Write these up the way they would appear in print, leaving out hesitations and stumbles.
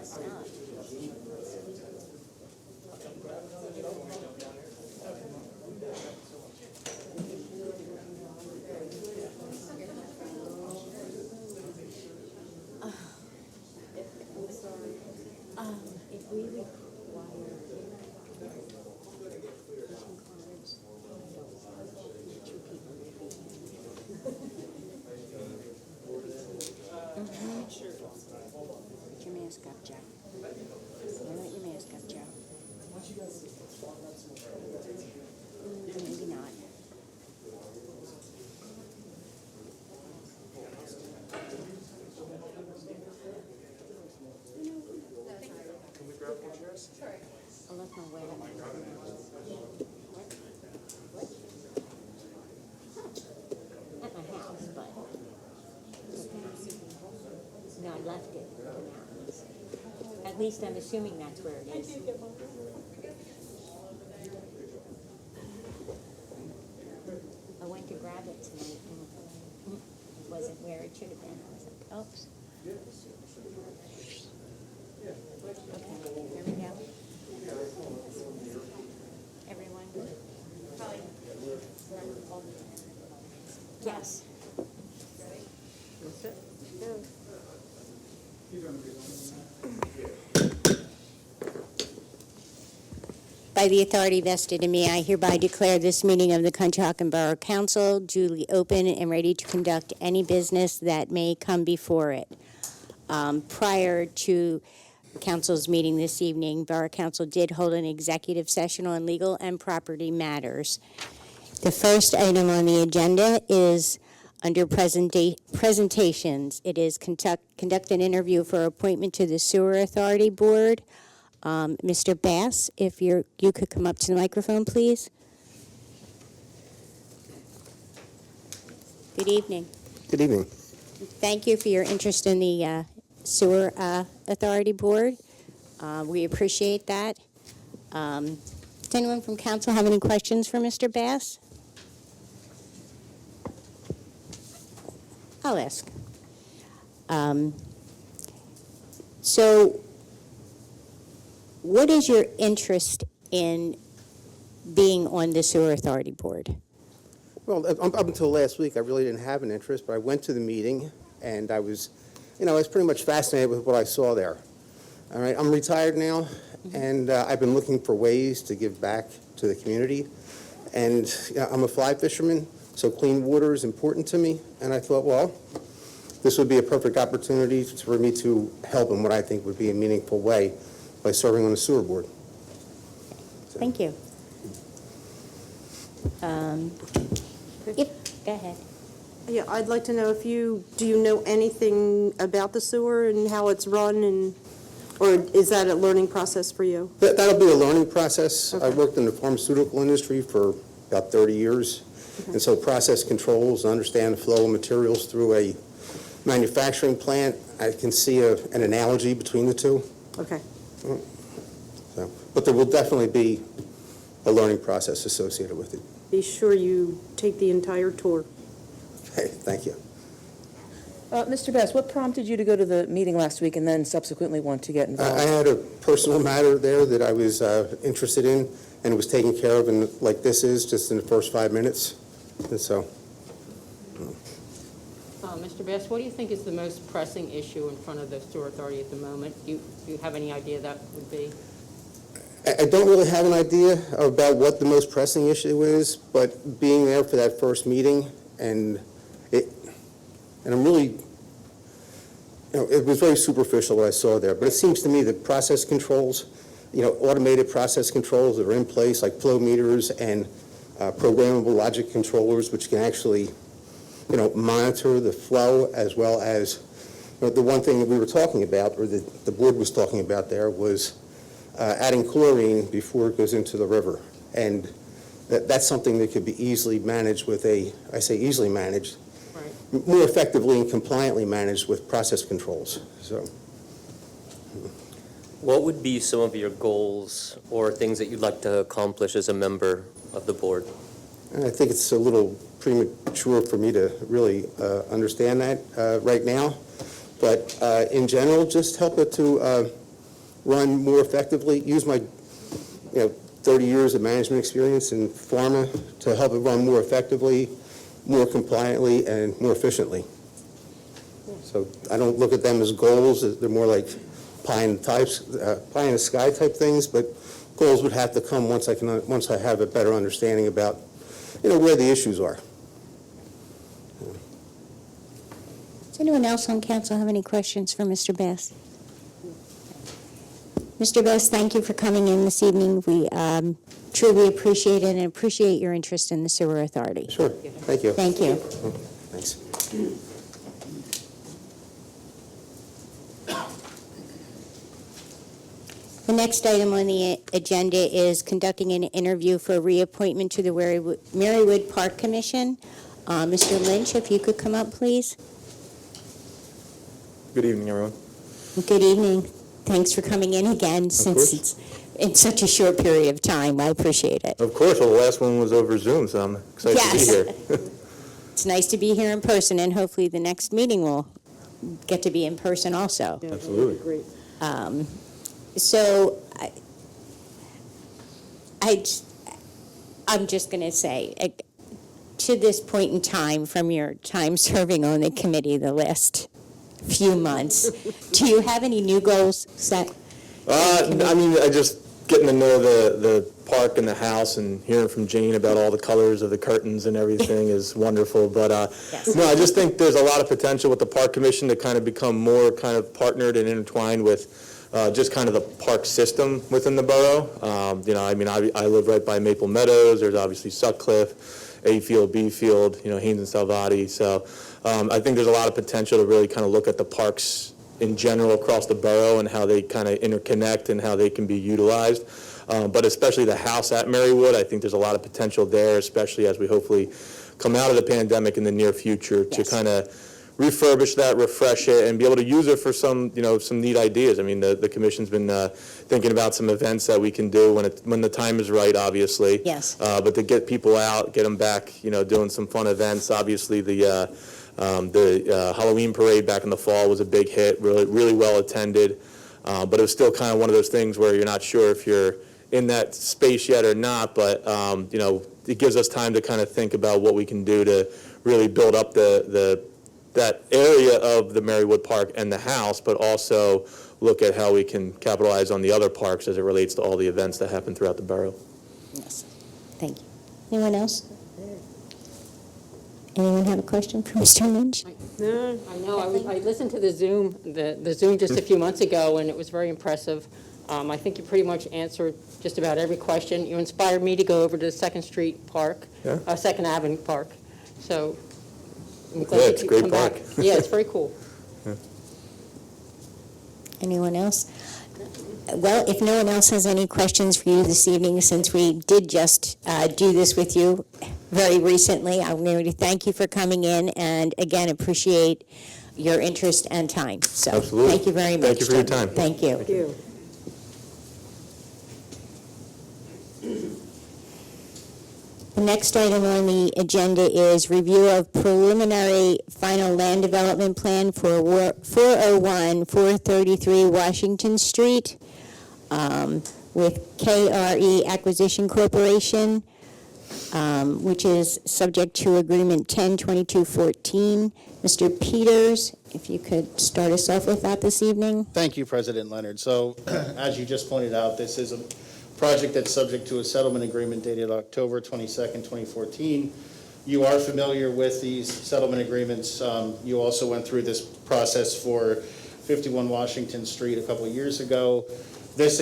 If we require two people to be Put your mask up, Joe. Let your mask up, Joe. Maybe not. Can we grab more chairs? I left my wedding. At my house, but no, I left it in the mountains. At least I'm assuming that's where it is. I went to grab it tonight and it wasn't where it should have been. I was like, oops. Okay, here we go. Everyone good? Yes. By the authority vested in me, I hereby declare this meeting of the Conshohocken Borough Council duly open and ready to conduct any business that may come before it. Prior to Council's meeting this evening, Borough Council did hold an executive session on legal and property matters. The first item on the agenda is under presentations. It is conduct an interview for appointment to the Sewer Authority Board. Mr. Bass, if you could come up to the microphone, please. Good evening. Good evening. Thank you for your interest in the Sewer Authority Board. We appreciate that. Does anyone from council have any questions for Mr. Bass? I'll ask. So, what is your interest in being on the Sewer Authority Board? Well, up until last week, I really didn't have an interest, but I went to the meeting, and I was pretty much fascinated with what I saw there. All right, I'm retired now, and I've been looking for ways to give back to the community. And I'm a fly fisherman, so clean water is important to me. And I thought, well, this would be a perfect opportunity for me to help in what I think would be a meaningful way by serving on the sewer board. So. Thank you. Go ahead. Yeah, I'd like to know if do you know anything about the sewer and how it's run, or is that a learning process for you? That'll be a learning process. Okay. I worked in the pharmaceutical industry for about 30 years. Okay. And so process controls, understand the flow of materials through a manufacturing plant. I can see an analogy between the two. Okay. So, but there will definitely be a learning process associated with it. Be sure you take the entire tour. Okay, thank you. Mr. Bass, what prompted you to go to the meeting last week and then subsequently want to get involved? I had a personal matter there that I was interested in, and it was taken care of, and like this is, just in the first 5 minutes. And so. Mr. Bass, what do you think is the most pressing issue in front of the Sewer Authority at the moment? Do you have any idea that would be? I don't really have an idea about what the most pressing issue is, but being there for that first meeting, and I'm really, it was very superficial what I saw there, but it seems to me that process controls, automated process controls that are in place, like flow meters and programmable logic controllers, which can actually, monitor the flow, as well as, the one thing that we were talking about, or the board was talking about there, was adding chlorine before it goes into the river. And that's something that could be easily managed with I say easily managed, right, more effectively and compliantly managed with process controls. So, what would be some of your goals or things that you'd like to accomplish as a member of the board? I think it's a little premature for me to really understand that right now. But in general, just help it to run more effectively, use my 30 years of management experience in pharma to help it run more effectively, more compliantly, and more efficiently. So I don't look at them as goals. They're more like pie in the sky type things, but goals would have to come once I have a better understanding about where the issues are. Does anyone else on council have any questions for Mr. Bass? Mr. Bass, thank you for coming in this evening. We truly appreciate it and appreciate your interest in the Sewer Authority. Sure. Thank you. Thank you. Thanks. The next item on the agenda is conducting an interview for reappointment to the Marywood Park Commission. Mr. Lynch, if you could come up, please. Good evening, everyone. Good evening. Thanks for coming in again, since it's in such a short period of time. I appreciate it. Of course, well, the last one was over Zoom, so I'm excited to be here. It's nice to be here in person, and hopefully the next meeting will get to be in person also. Absolutely. Great. So I'm just going to say, to this point in time, from your time serving on the committee the last few months, do you have any new goals set? I mean, I just getting to know the park and the house and hearing from Jane about all the colors of the curtains and everything is wonderful. But Yes. no, I just think there's a lot of potential with the Park Commission to kind of become more kind of partnered and intertwined with just kind of the park system within the borough. I mean, I live right by Maple Meadows. There's obviously Sutcliffe, A Field, B Field, Haynes and Salvati. So I think there's a lot of potential to really kind of look at the parks in general across the borough and how they kind of interconnect and how they can be utilized. But especially the house at Marywood, I think there's a lot of potential there, especially as we hopefully come out of the pandemic in the near future to kind of refurbish that, refresh it, and be able to use it for some neat ideas. I mean, the commission's been thinking about some events that we can do when the time is right, obviously. Yes. But to get people out, get them back, doing some fun events. Obviously, the Halloween parade back in the fall was a big hit, really well attended. But it was still kind of one of those things where you're not sure if you're in that space yet or not. But it gives us time to kind of think about what we can do to really build up that area of the Marywood Park and the house, but also look at how we can capitalize on the other parks as it relates to all the events that happen throughout the borough. Yes. Thank you. Anyone else? Anyone have a question for Mr. Lynch? No, I know, I listened to the Zoom just a few months ago, and it was very impressive. I think you pretty much answered just about every question. You inspired me to go over to Second Street Park, Yeah. Second Avenue Park. So I'm Yeah, glad it's that a you great come back. park. Yeah, it's very cool. Anyone else? Well, if no one else has any questions for you this evening, since we did just do this with you very recently, I'm going to thank you for coming in and, again, appreciate your interest and time. So, Absolutely. Thank you very much. Thank you for your gentlemen. time. Thank you. thank you. The next item on the agenda is review of preliminary final land development plan for 401, 433 Washington Street with KRE Acquisition Corporation, which is subject to Agreement 102214. Mr. Peters, if you could start us off with that this evening. Thank you, President Leonard. So, as you just pointed out, this is a project that's subject to a settlement agreement dated October 22nd, 2014. You are familiar with these settlement agreements. You also went through this process for 51 Washington Street a couple of years ago. This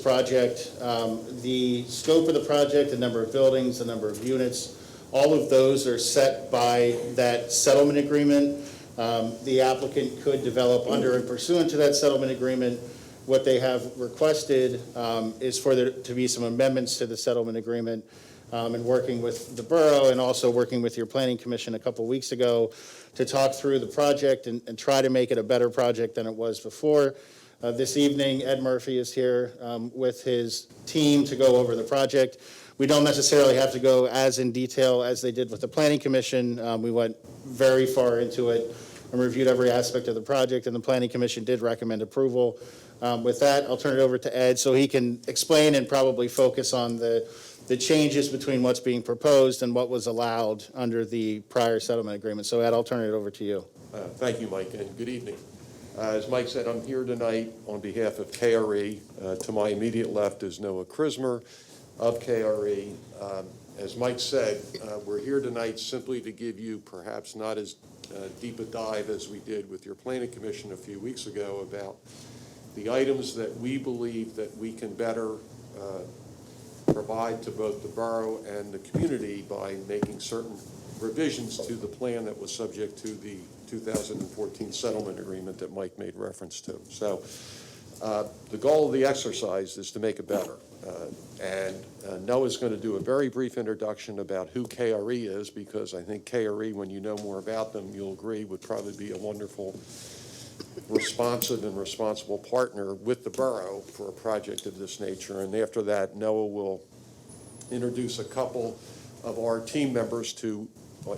project, the scope of the project, the number of buildings, the number of units, all of those are set by that settlement agreement. The applicant could develop under and pursuant to that settlement agreement. What they have requested is for there to be some amendments to the settlement agreement, and working with the borough and also working with your planning commission a couple weeks ago to talk through the project and try to make it a better project than it was before. This evening, Ed Murphy is here with his team to go over the project. We don't necessarily have to go as in detail as they did with the planning commission. We went very far into it. and reviewed every aspect of the project, and the Planning Commission did recommend approval. With that, I'll turn it over to Ed so he can explain and probably focus on the changes between what's being proposed and what was allowed under the prior settlement agreement. So Ed, I'll turn it over to you. Thank you, Mike, and good evening. As Mike said, I'm here tonight on behalf of KRE. To my immediate left is Noah Krismer of KRE. As Mike said, we're here tonight simply to give you perhaps not as deep a dive as we did with your Planning Commission a few weeks ago about the items that we believe that we can better provide to both the borough and the community by making certain revisions to the plan that was subject to the 2014 settlement agreement that Mike made reference to. So the goal of the exercise is to make it better. Noah's going to do a very brief introduction about who KRE is, because I think KRE, when you know more about them, you'll agree, would probably be a wonderful, responsive and responsible partner with the borough for a project of this nature. And after that, Noah will introduce a couple of our team members to,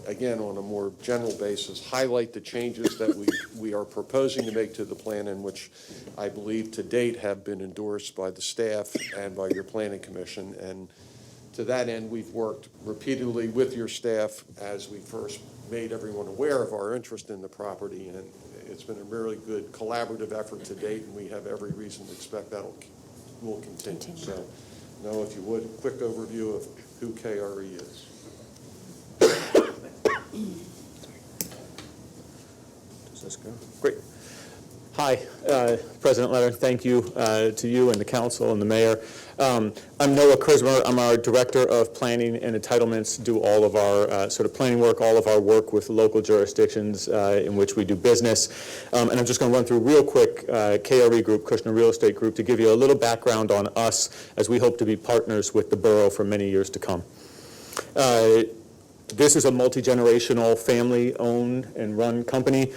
again, on a more general basis, highlight the changes that we are proposing to make to the plan, and which I believe to date have been endorsed by the staff and by your Planning Commission. And to that end, we've worked repeatedly with your staff as we first made everyone aware of our interest in the property, and it's been a really good collaborative effort to date, and we have every reason to expect that will continue. So, Noah, if you would, a quick overview of who KRE is. Does this go? Great. Hi, President Leonard. Thank you to you and the council and the mayor. I'm Noah Krismer. I'm our Director of Planning and Entitlements, do all of our sort of planning work, all of our work with local jurisdictions in which we do business. And I'm just going to run through real quick KRE Group, Kushner Real Estate Group, to give you a little background on us as we hope to be partners with the borough for many years to come. This is a multi-generational, family-owned and run company.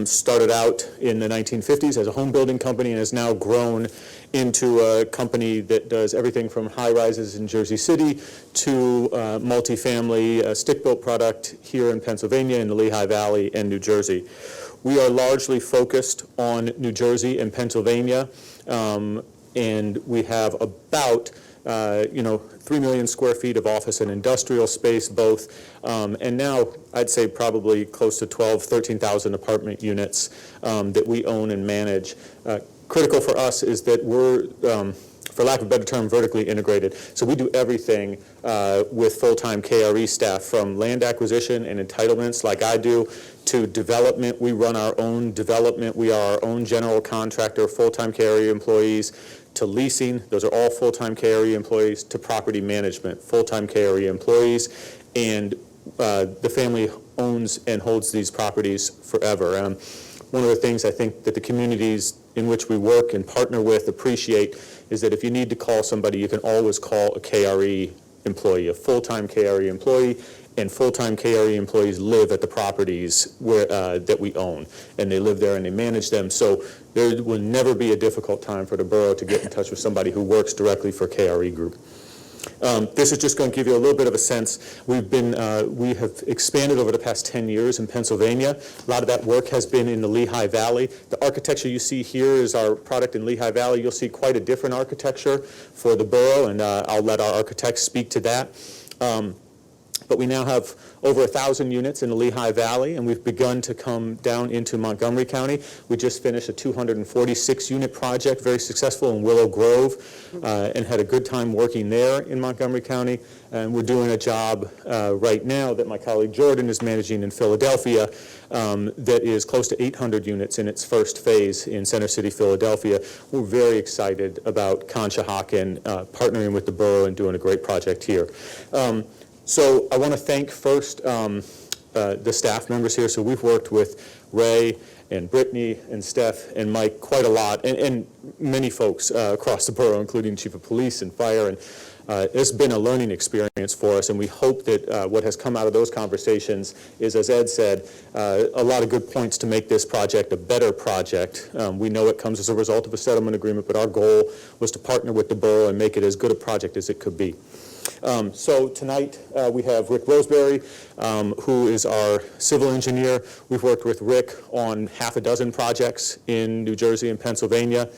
Started out in the 1950s as a home building company and has now grown into a company that does everything from high-rises in Jersey City to multifamily stick-built product here in Pennsylvania, in the Lehigh Valley, and New Jersey. We are largely focused on New Jersey and Pennsylvania, and we have about 3 million square feet of office and industrial space both, and now I'd say probably close to 13,000 apartment units that we own and manage. Critical for us is that we're, for lack of a better term, vertically integrated. So we do everything with full-time KRE staff, from land acquisition and entitlements like I do, to development. We run our own development. We are our own general contractor, full-time KRE employees, to leasing, those are all full-time KRE employees, to property management, full-time KRE employees, and the family owns and holds these properties forever. One of the things I think that the communities in which we work and partner with appreciate is that if you need to call somebody, you can always call a KRE employee, a full-time KRE employee, and full-time KRE employees live at the properties that we own, and they live there and they manage them. So there will never be a difficult time for the borough to get in touch with somebody who works directly for KRE Group. This is just going to give you a little bit of a sense. We have expanded over the past 10 years in Pennsylvania. A lot of that work has been in the Lehigh Valley. The architecture you see here is our product in Lehigh Valley. You'll see quite a different architecture for the borough, and I'll let our architects speak to that. But we now have over 1,000 units in the Lehigh Valley, and we've begun to come down into Montgomery County. We just finished a 246-unit project, very successful, in Willow Grove, and had a good time working there in Montgomery County. And we're doing a job right now that my colleague Jordan is managing in Philadelphia that is close to 800 units in its first phase in Center City, Philadelphia. We're very excited about Conshohocken partnering with the borough and doing a great project here. So I want to thank first the staff members here. So we've worked with Ray and Brittany and Steph and Mike quite a lot, and many folks across the borough, including Chief of Police and Fire. And it's been a learning experience for us, and we hope that what has come out of those conversations is, as Ed said, a lot of good points to make this project a better project. We know it comes as a result of a settlement agreement, but our goal was to partner with the borough and make it as good a project as it could be. So tonight, we have Rick Roseberry, who is our civil engineer. We've worked with Rick on half a dozen projects in New Jersey and Pennsylvania.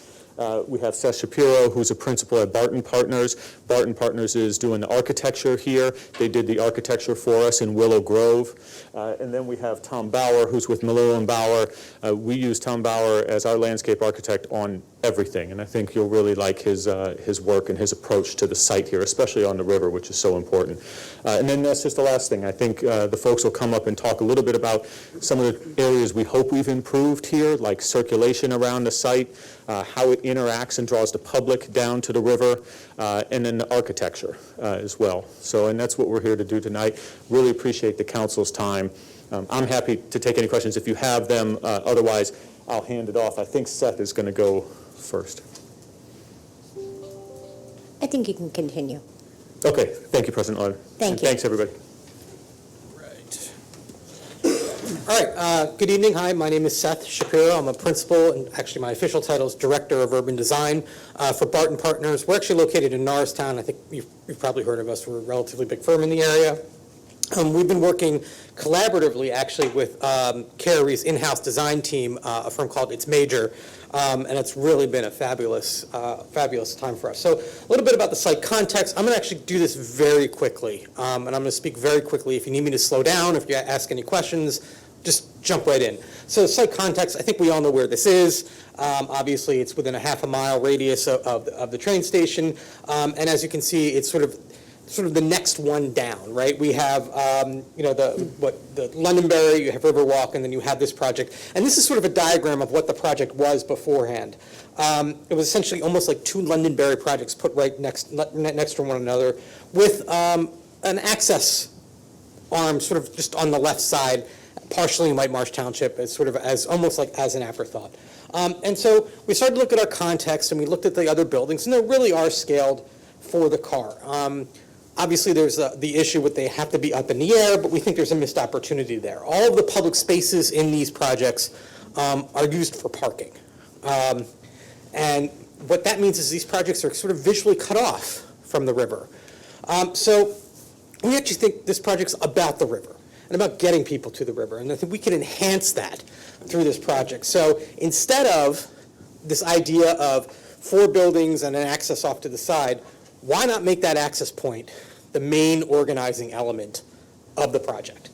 We have Seth Shapiro, who's a principal at Barton Partners. Barton Partners is doing the architecture here. They did the architecture for us in Willow Grove. And then we have Tom Bauer, who's with Malillo and Bauer. We use Tom Bauer as our landscape architect on everything, and I think you'll really like his work and his approach to the site here, especially on the river, which is so important. And then that's just the last thing. I think the folks will come up and talk a little bit about some of the areas we hope we've improved here, like circulation around the site, how it interacts and draws the public down to the river, and then the architecture as well. So, and that's what we're here to do tonight. Really appreciate the council's time. I'm happy to take any questions if you have them. Otherwise, I'll hand it off. I think Seth is going to go first. I think you can continue. Okay. Thank you, President Lauder. Thank And you. Thanks, everybody. Right. All right, good evening. Hi, my name is Seth Shapiro. I'm a principal, and actually my official title is Director of Urban Design for Barton Partners. We're actually located in Norristown. I think you've probably heard of us. We're a relatively big firm in the area. We've been working collaboratively, actually, with Carrie's in-house design team, a firm called It's Major, and it's really been a fabulous time for us. So a little bit about the site context. I'm going to actually do this very quickly, and I'm going to speak very quickly. If you need me to slow down, if you ask any questions, just jump right in. So site context, I think we all know where this is. Obviously, it's within a half-a-mile radius of the train station, and as you can see, it's sort of the next one down, right? We have, the Londonderry, you have Riverwalk, and then you have this project. And this is sort of a diagram of what the project was beforehand. It was essentially almost like two Londonderry projects put right next to one another with an access arm sort of just on the left side, partially in White Marsh Township, as sort of almost like as an afterthought. And so we started to look at our context, and we looked at the other buildings, and they really are scaled for the car. Obviously, there's the issue with they have to be up in the air, but we think there's a missed opportunity there. All of the public spaces in these projects are used for parking. And what that means is these projects are sort of visually cut off from the river. So we actually think this project's about the river and about getting people to the river. And I think we can enhance that through this project. So instead of this idea of 4 buildings and an access off to the side, why not make that access point the main organizing element of the project?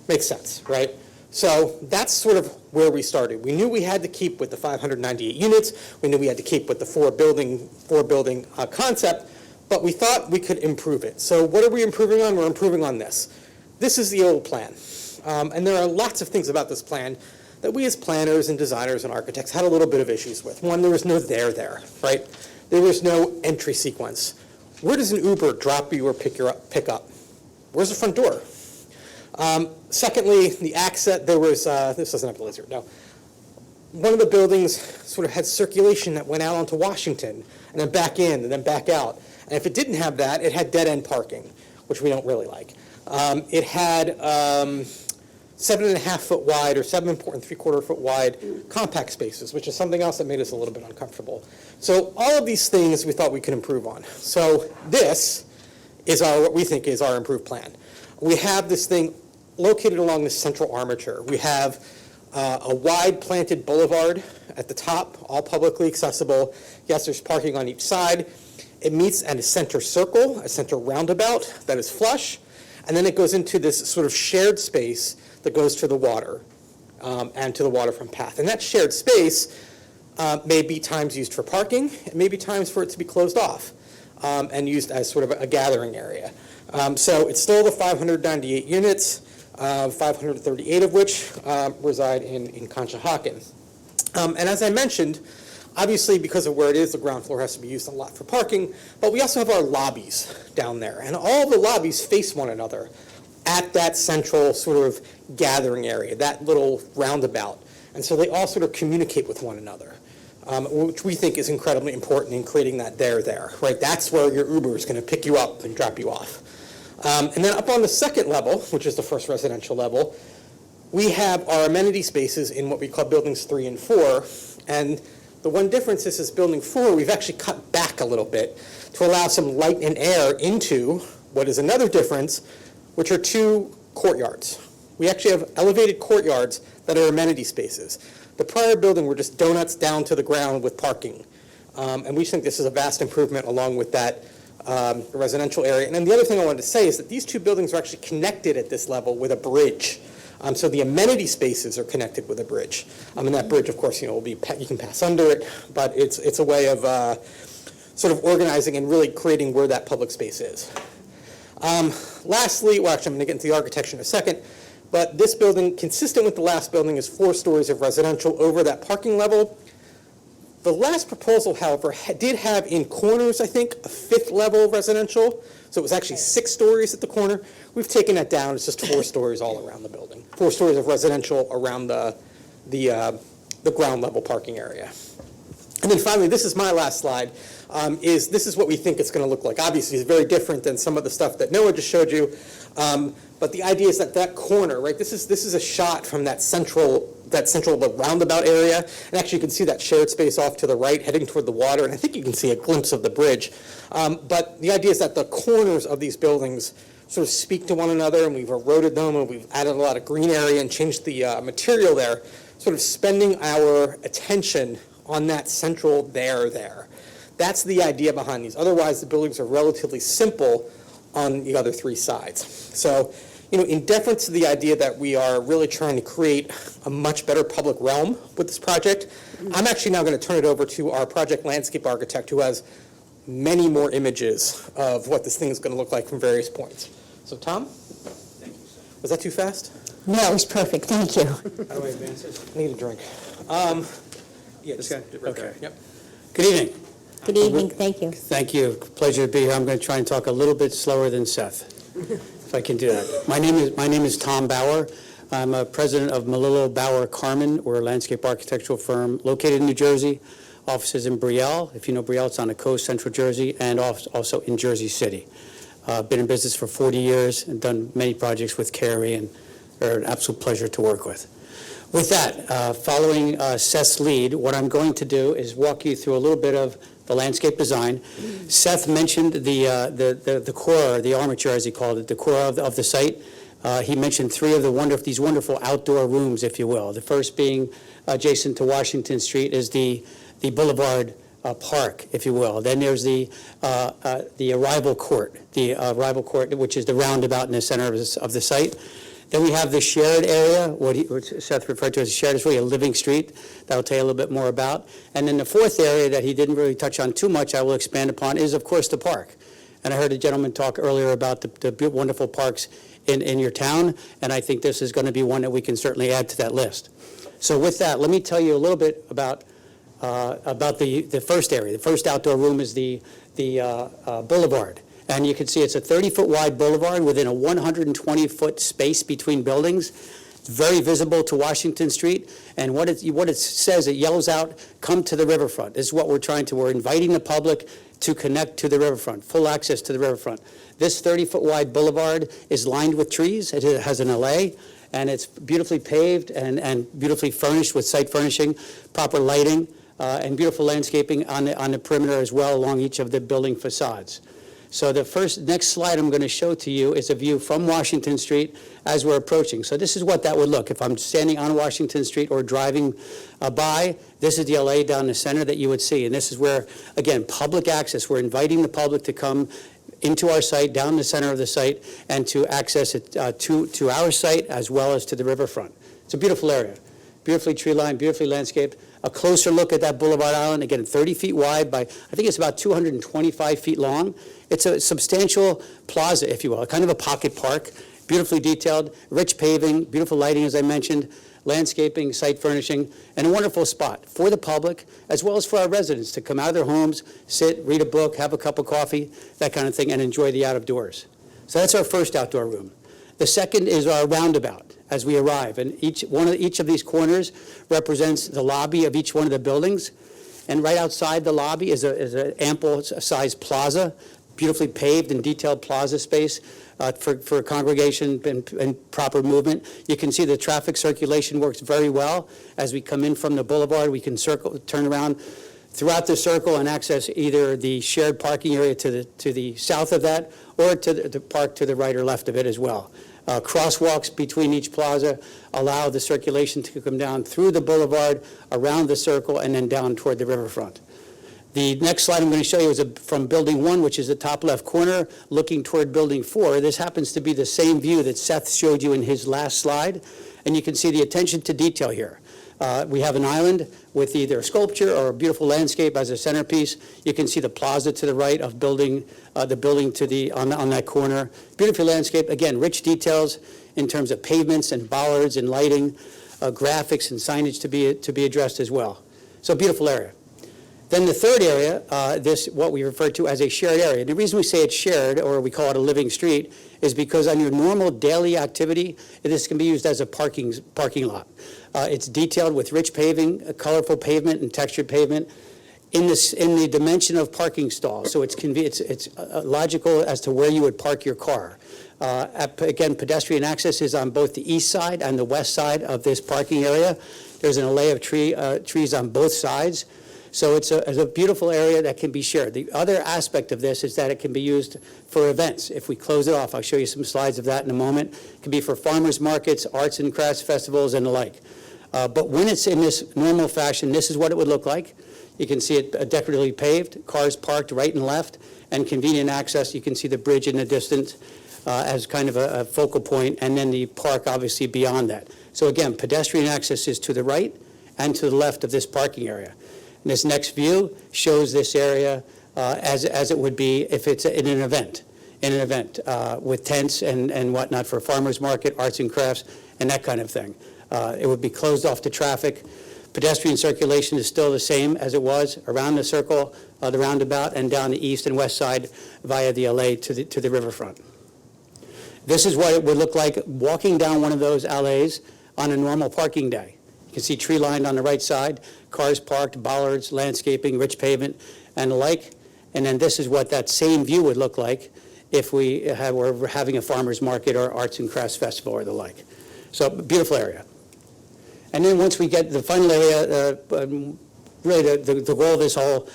Makes sense, right? So that's sort of where we started. We knew we had to keep with the 598 units. We knew we had to keep with the 4 building concept, but we thought we could improve it. So what are we improving on? We're improving on this. This is the old plan. And there are lots of things about this plan that we as planners and designers and architects had a little bit of issues with. One, there was no there, right? There was no entry sequence. Where does an Uber drop you or pick up? Where's the front door? Secondly, the access, there was, this doesn't have a laser, no. One of the buildings sort of had circulation that went out onto Washington, and then back in, and then back out. And if it didn't have that, it had dead-end parking, which we don't really like. It had 7.5 foot wide or 7.75 foot wide compact spaces, which is something else that made us a little bit uncomfortable. So all of these things we thought we could improve on. So this is what we think is our improved plan. We have this thing located along this central armature. We have a wide planted boulevard at the top, all publicly accessible. Yes, there's parking on each side. It meets at a center circle, a center roundabout that is flush, and then it goes into this sort of shared space that goes to the water and to the waterfront path. And that shared space may be times used for parking, it may be times for it to be closed off and used as sort of a gathering area. So it's still the 598 units, 538 of which reside in Conshohocken. And as I mentioned, obviously because of where it is, the ground floor has to be used a lot for parking, but we also have our lobbies down there. And all the lobbies face one another at that central sort of gathering area, that little roundabout. And so they all sort of communicate with one another, which we think is incredibly important in creating that there, right? That's where your Uber is going to pick you up and drop you off. And then up on the second level, which is the first residential level, we have our amenity spaces in what we call buildings 3 and 4. And The one difference is this building 4, we've actually cut back a little bit to allow some light and air into what is another difference, which are 2 courtyards. We actually have elevated courtyards that are amenity spaces. The prior building were just donuts down to the ground with parking. And we think this is a vast improvement along with that residential area. And then the other thing I wanted to say is that these 2 buildings are actually connected at this level with a bridge. So the amenity spaces are connected with a bridge. And that bridge, of course, will be, you can pass under it, but it's a way of sort of organizing and really creating where that public space is. Lastly, well, actually, I'm going to get into the architecture in a second, but this building, consistent with the last building, is 4 stories of residential over that parking level. The last proposal, however, did have in corners, I think, a 5th level residential, so it was actually 6 stories at the corner. We've taken that down. It's just 4 stories all around the building. 4 stories of residential around the ground level parking area. And then finally, this is my last slide, this is what we think it's going to look like. Obviously, it's very different than some of the stuff that Noah just showed you, but the idea is that that corner, right, this is a shot from that central roundabout area, and actually you can see that shared space off to the right heading toward the water, and I think you can see a glimpse of the bridge. But the idea is that the corners of these buildings sort of speak to one another, and we've eroded them, and we've added a lot of green area and changed the material there, sort of spending our attention on that central there. That's the idea behind these. Otherwise, the buildings are relatively simple on the other 3 sides. So, in deference to the idea that we are really trying to create a much better public realm with this project, I'm actually now going to turn it over to our project landscape architect, who has many more images of what this thing is going to look like from various points. So, Tom? Thank you, sir. Was that too fast? No, it was perfect, thank you. How do I advance this? Need a drink. Yes. Okay. Yep. Good evening. Good evening, thank you. Thank you. Pleasure to be here. I'm going to try and talk a little bit slower than Seth, if I can do that. My name is Tom Bauer. I'm a president of Melillo Bauer Carmen. We're a landscape architectural firm located in New Jersey. Offices in Brielle. If you know Brielle, it's on the coast, central Jersey, and also in Jersey City. Been in business for 40 years and done many projects with Carrie, and they're an absolute pleasure to work with. With that, following Seth's lead, what I'm going to do is walk you through a little bit of the landscape design. Seth mentioned the core, the armature as he called it, the core of the site. He mentioned 3 of these wonderful outdoor rooms, if you will. The first being adjacent to Washington Street is the Boulevard Park, if you will. Then there's the arrival court, which is the roundabout in the center of the site. Then we have the shared area, what Seth referred to as shared, is really a living street that I'll tell you a little bit more about. And then the 4th area that he didn't really touch on too much, I will expand upon, is, of course, the park. And I heard a gentleman talk earlier about the wonderful parks in your town, and I think this is going to be one that we can certainly add to that list. So with that, let me tell you a little bit about the first area. The first outdoor room is the boulevard. And you can see it's a 30-foot wide boulevard within a 120-foot space between buildings. It's very visible to Washington Street. And what it says, it yells out, "Come to the riverfront." This is what we're inviting the public to connect to the riverfront, full access to the riverfront. This 30-foot wide boulevard is lined with trees. It has an alley, and it's beautifully paved and beautifully furnished with site furnishing, proper lighting, and beautiful landscaping on the perimeter as well along each of the building facades. So the next slide I'm going to show to you is a view from Washington Street as we're approaching. So this is what that would look. If I'm standing on Washington Street or driving by, this is the LA down the center that you would see. And this is where, again, public access. We're inviting the public to come into our site, down the center of the site, and to access it to our site as well as to the riverfront. It's a beautiful area. Beautifully tree-lined, beautifully landscaped. A closer look at that Boulevard Island, again, 30 feet wide by, I think it's about 225 feet long. It's a substantial plaza, if you will, kind of a pocket park, beautifully detailed, rich paving, beautiful lighting, as I mentioned, landscaping, site furnishing, and a wonderful spot for the public, as well as for our residents to come out of their homes, sit, read a book, have a cup of coffee, that kind of thing, and enjoy the outdoors. So that's our first outdoor room. The second is our roundabout as we arrive, and each of these corners represents the lobby of each one of the buildings, and right outside the lobby is an ample-sized plaza, beautifully paved and detailed plaza space for congregation and proper movement. You can see the traffic circulation works very well. As we come in from the boulevard, we can turn around throughout the circle and access either the shared parking area to the south of that or to the park to the right or left of it as well. Crosswalks between each plaza allow the circulation to come down through the boulevard, around the circle, and then down toward the riverfront. The next slide I'm going to show you is from Building 1, which is the top left corner, looking toward Building 4. This happens to be the same view that Seth showed you in his last slide, and you can see the attention to detail here. We have an island with either a sculpture or a beautiful landscape as a centerpiece. You can see the plaza to the right of the building on that corner. Beautiful landscape, again, rich details in terms of pavements and bollards and lighting, graphics and signage to be addressed as well. So beautiful area. Then the third area, what we refer to as a shared area. And the reason we say it's shared, or we call it a living street, is because on your normal daily activity, this can be used as a parking lot. It's detailed with rich paving, colorful pavement, and textured pavement in the dimension of parking stalls. So it's logical as to where you would park your car. Again, pedestrian access is on both the east side and the west side of this parking area. There's an array of trees on both sides. So it's a beautiful area that can be shared. The other aspect of this is that it can be used for events. If we close it off, I'll show you some slides of that in a moment. It can be for farmers markets, arts and crafts festivals, and the like. But when it's in this normal fashion, this is what it would look like. You can see it decoratively paved, cars parked right and left, and convenient access. You can see the bridge in the distance as kind of a focal point, and then the park obviously beyond that. So again, pedestrian access is to the right and to the left of this parking area. And this next view shows this area as it would be if it's in an event with tents and whatnot for farmers market, arts and crafts, and that kind of thing. It would be closed off to traffic. Pedestrian circulation is still the same as it was around the circle, the roundabout, and down the east and west side via the alley to the riverfront. This is what it would look like walking down one of those alleys on a normal parking day. You can see tree lined on the right side, cars parked, bollards, landscaping, rich pavement, and the like. And then this is what that same view would look like if we were having a farmer's market or arts and crafts festival or the like. So beautiful area. And then once we get the final area, really the goal of this whole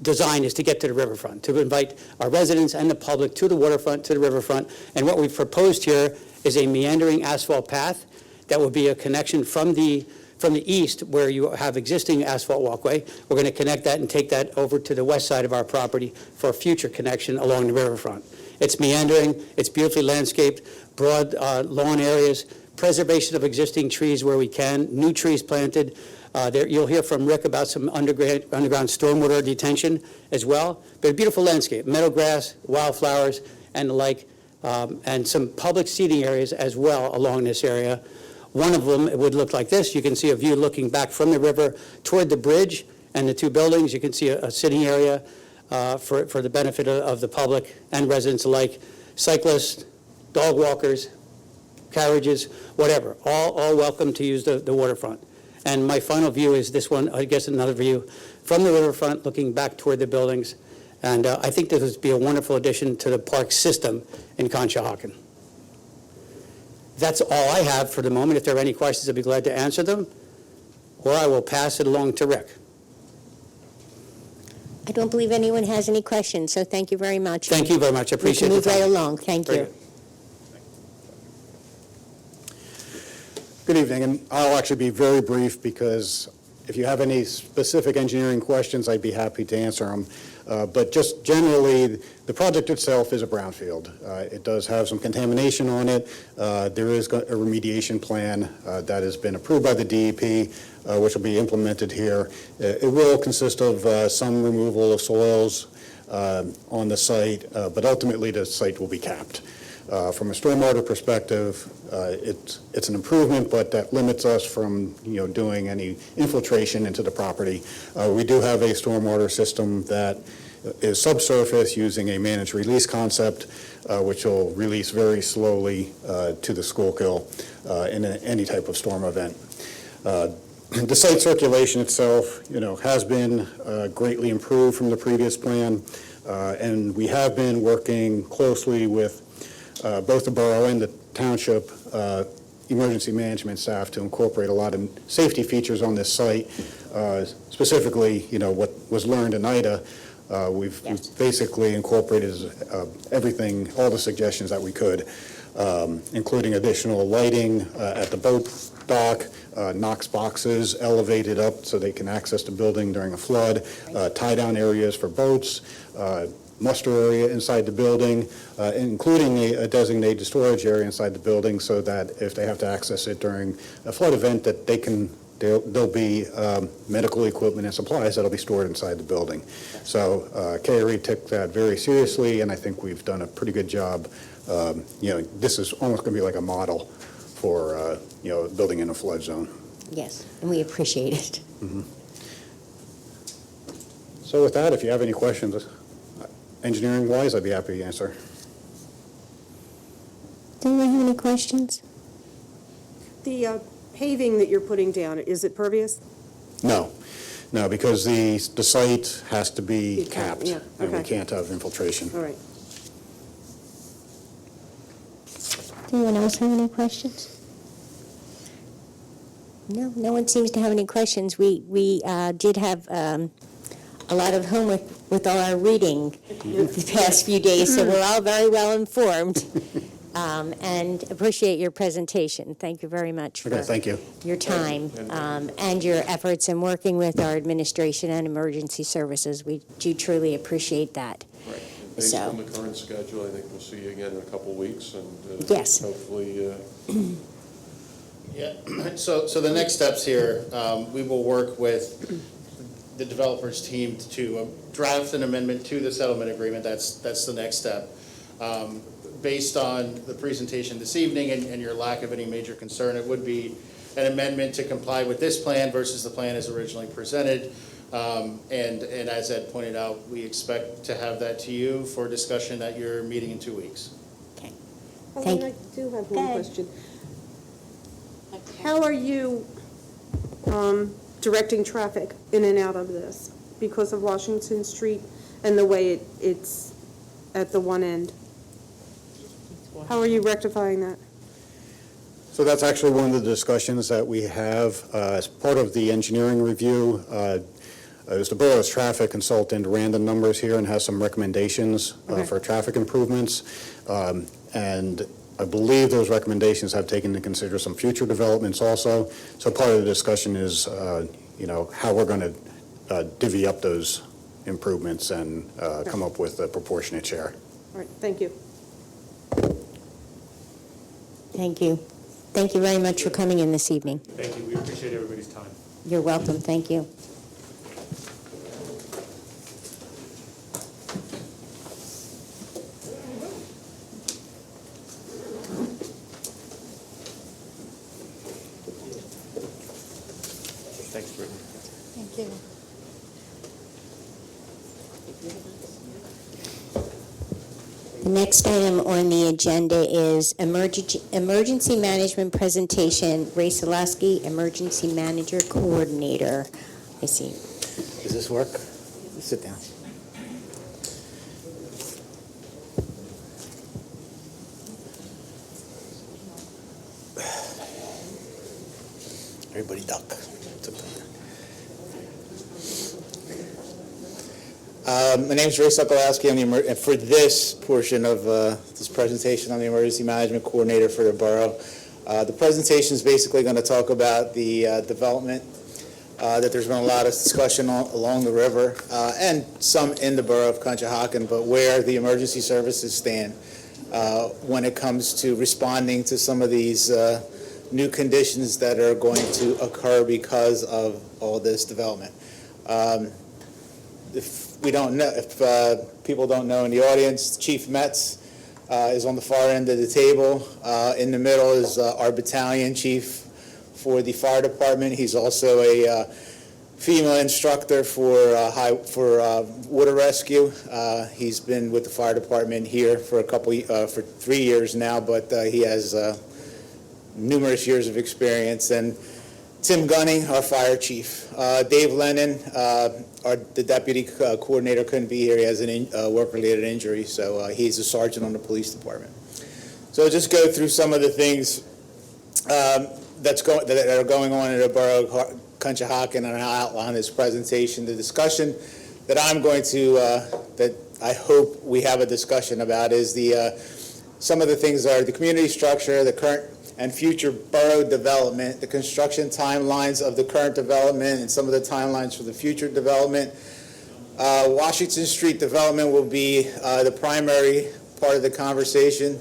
design is to get to the riverfront, to invite our residents and the public to the waterfront, to the riverfront. And what we've proposed here is a meandering asphalt path that will be a connection from the east, where you have existing asphalt walkway. We're going to connect that and take that over to the west side of our property for a future connection along the riverfront. It's meandering, it's beautifully landscaped, broad lawn areas, preservation of existing trees where we can, new trees planted. You'll hear from Rick about some underground stormwater detention as well. But a beautiful landscape, meadow grass, wildflowers, and the like, and some public seating areas as well along this area. One of them, it would look like this. You can see a view looking back from the river toward the bridge and the two buildings. You can see a sitting area for the benefit of the public and residents alike. Cyclists, dog walkers, carriages, whatever, all welcome to use the waterfront. And my final view is this one, I guess another view from the riverfront looking back toward the buildings. And I think this would be a wonderful addition to the park system in Conshohocken. That's all I have for the moment. If there are any questions, I'd be glad to answer them, or I will pass it along to Rick. I don't believe anyone has any questions, so thank you very much. Thank you very much. I appreciate We the can move time. right along. Thank Very you. good. Good evening, and I'll actually be very brief because if you have any specific engineering questions, I'd be happy to answer them. But just generally, the project itself is a brownfield. It does have some contamination on it. There is a remediation plan that has been approved by the DEP, which will be implemented here. It will consist of some removal of soils on the site, but ultimately the site will be capped. From a stormwater perspective, it's an improvement, but that limits us from doing any infiltration into the property. We do have a stormwater system that is subsurface using a managed release concept, which will release very slowly to the Schuylkill in any type of storm event. The site circulation itself, has been greatly improved from the previous plan. And we have been working closely with both the borough and the township emergency management staff to incorporate a lot of safety features on this site. Specifically, what was learned in Ida, we've basically incorporated everything, all the suggestions that we could, including additional lighting at the boat dock, Knox boxes elevated up so they can access the building during a flood, tie-down areas for boats, muster area inside the building, including a designated storage area inside the building so that if they have to access it during a flood event, that there'll be medical equipment and supplies that'll be stored inside the building. So KRE took that very seriously, and I think we've done a pretty good job. This is almost going to be like a model for building in a flood zone. Yes, and we appreciate it. So with that, if you have any questions, engineering-wise, I'd be happy to answer. Do anyone have any questions? The paving that you're putting down, is it pervious? No, because the site has to be capped, yeah, and we okay. can't have infiltration. All right. Does anyone else have any questions? No one seems to have any questions. We did have a lot of homework with all our reading the past few days, so we're all very well informed, and appreciate your presentation. Thank you very much for Thank you. your time and your efforts in working with our administration and emergency services. We do truly appreciate that. Right. And based So- on the current schedule, I think we'll see you again in a couple of weeks, and Yes. hopefully. Yeah, so the next steps here, we will work with the developer's team to draft an amendment to the settlement agreement. That's the next step. Based on the presentation this evening and your lack of any major concern, it would be an amendment to comply with this plan versus the plan as originally presented. And as Ed pointed out, we expect to have that to you for discussion at your meeting in 2 weeks. Thank- I do have Go one ahead. question. How are you directing traffic in and out of this because of Washington Street and the way it's at the one end? How are you rectifying that? So that's actually one of the discussions that we have as part of the engineering review. As the borough's traffic consultant ran the numbers here and has some recommendations for traffic improvements. And I believe those recommendations have taken into consider some future developments also. So part of the discussion is, how we're going to divvy up those improvements and come up with a proportionate share. All right, thank you. Thank you. Thank you very much for coming in this evening. Thank you. We appreciate everybody's time. You're welcome. Thank you. Thanks, Brittany. Thank you. The next item on the agenda is emergency management presentation, Ray Salaski, Emergency Manager Coordinator. I see. Does this work? Sit down. Everybody duck. It's okay. My name is Ray Sokolowski. And for this portion of this presentation, I'm the Emergency Management Coordinator for the Borough. The presentation is basically going to talk about the development that there's been a lot of discussion along the river and some in the Borough of Conshohocken, but where the emergency services stand when it comes to responding to some of these new conditions that are going to occur because of all this development. If people don't know in the audience, Chief Metz is on the far end of the table. In the middle is our battalion chief for the fire department. He's also a female instructor for water rescue. He's been with the fire department here for for 3 years now, but he has numerous years of experience. And Tim Gunning, our fire chief. Dave Lennon, the deputy coordinator, couldn't be here. He has a work-related injury, so he's a sergeant on the police department. So I'll just go through some of the things that are going on in the borough of Conshohocken, and I'll outline this presentation. The discussion that I'm going to, that I hope we have a discussion about is some of the things are the community structure, the current and future borough development, the construction timelines of the current development, and some of the timelines for the future development. Washington Street development will be the primary part of the conversation.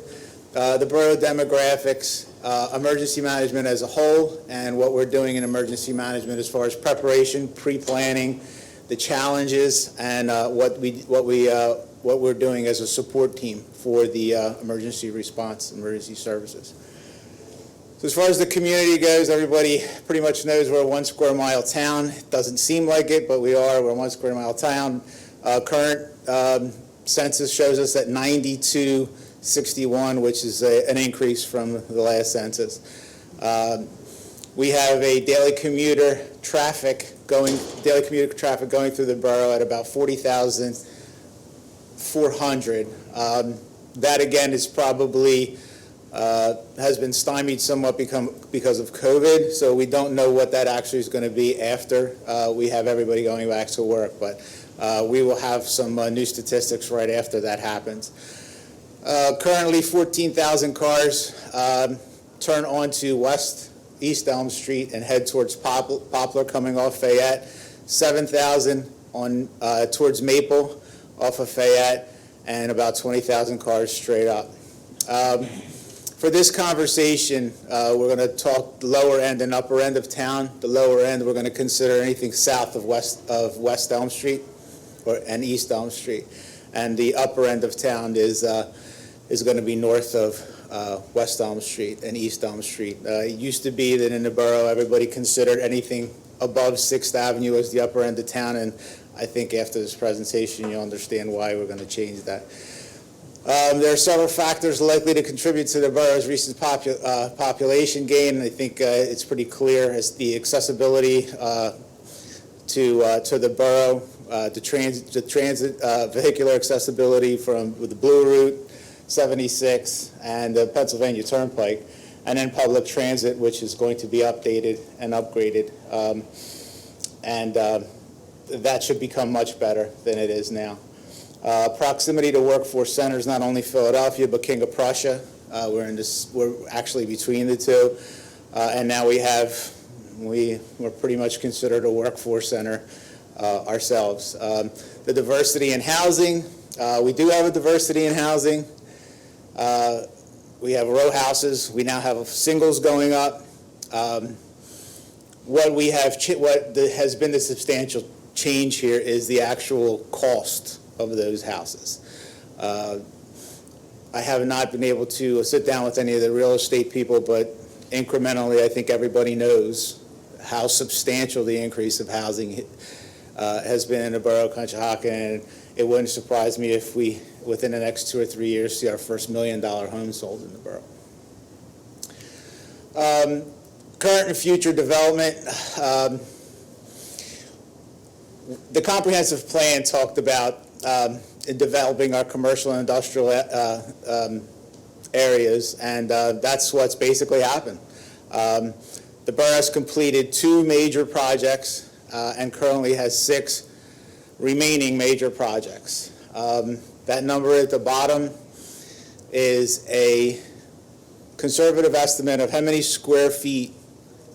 The borough demographics, emergency management as a whole, and what we're doing in emergency management as far as preparation, pre-planning, the challenges, and what we're doing as a support team for the emergency response, emergency services. So as far as the community goes, everybody pretty much knows we're a 1 square mile town. It doesn't seem like it, but we are. We're a 1 square mile town. Current census shows us at 9261, which is an increase from the last census. We have a daily commuter traffic going through the borough at about 40,400. That again is probably has been stymied somewhat because of COVID, so we don't know what that actually is going to be after we have everybody going back to work, but we will have some new statistics right after that happens. Currently 14,000 cars turn onto East Elm Street and head towards Poplar coming off Fayette, 7,000 on towards Maple off of Fayette, and about 20,000 cars straight up. For this conversation, we're going to talk lower end and upper end of town. The lower end, we're going to consider anything south of West Elm Street and East Elm Street. And the upper end of town is going to be north of West Elm Street and East Elm Street. It used to be that in the borough, everybody considered anything above 6th Avenue as the upper end of town, and I think after this presentation, you'll understand why we're going to change that. There are several factors likely to contribute to the borough's recent population gain. I think it's pretty clear as the accessibility to the borough, the transit vehicular accessibility from the Blue Route, 76, and the Pennsylvania Turnpike, and then public transit, which is going to be updated and upgraded, and that should become much better than it is now. Proximity to workforce centers, not only Philadelphia, but King of Prussia. We're actually between the two. And now we're pretty much considered a workforce center ourselves. The diversity in housing, we do have a diversity in housing. We have row houses. We now have singles going up. What has been the substantial change here is the actual cost of those houses. I have not been able to sit down with any of the real estate people, but incrementally, I think everybody knows how substantial the increase of housing has been in the borough of Conshohocken, and it wouldn't surprise me if we, within the next 2 or 3 years, see our first $1 million home sold in the borough. Current and future development. The comprehensive plan talked about in developing our commercial and industrial areas, and that's what's basically happened. The borough has completed 2 major projects and currently has 6 remaining major projects. That number at the bottom is a conservative estimate of how many square feet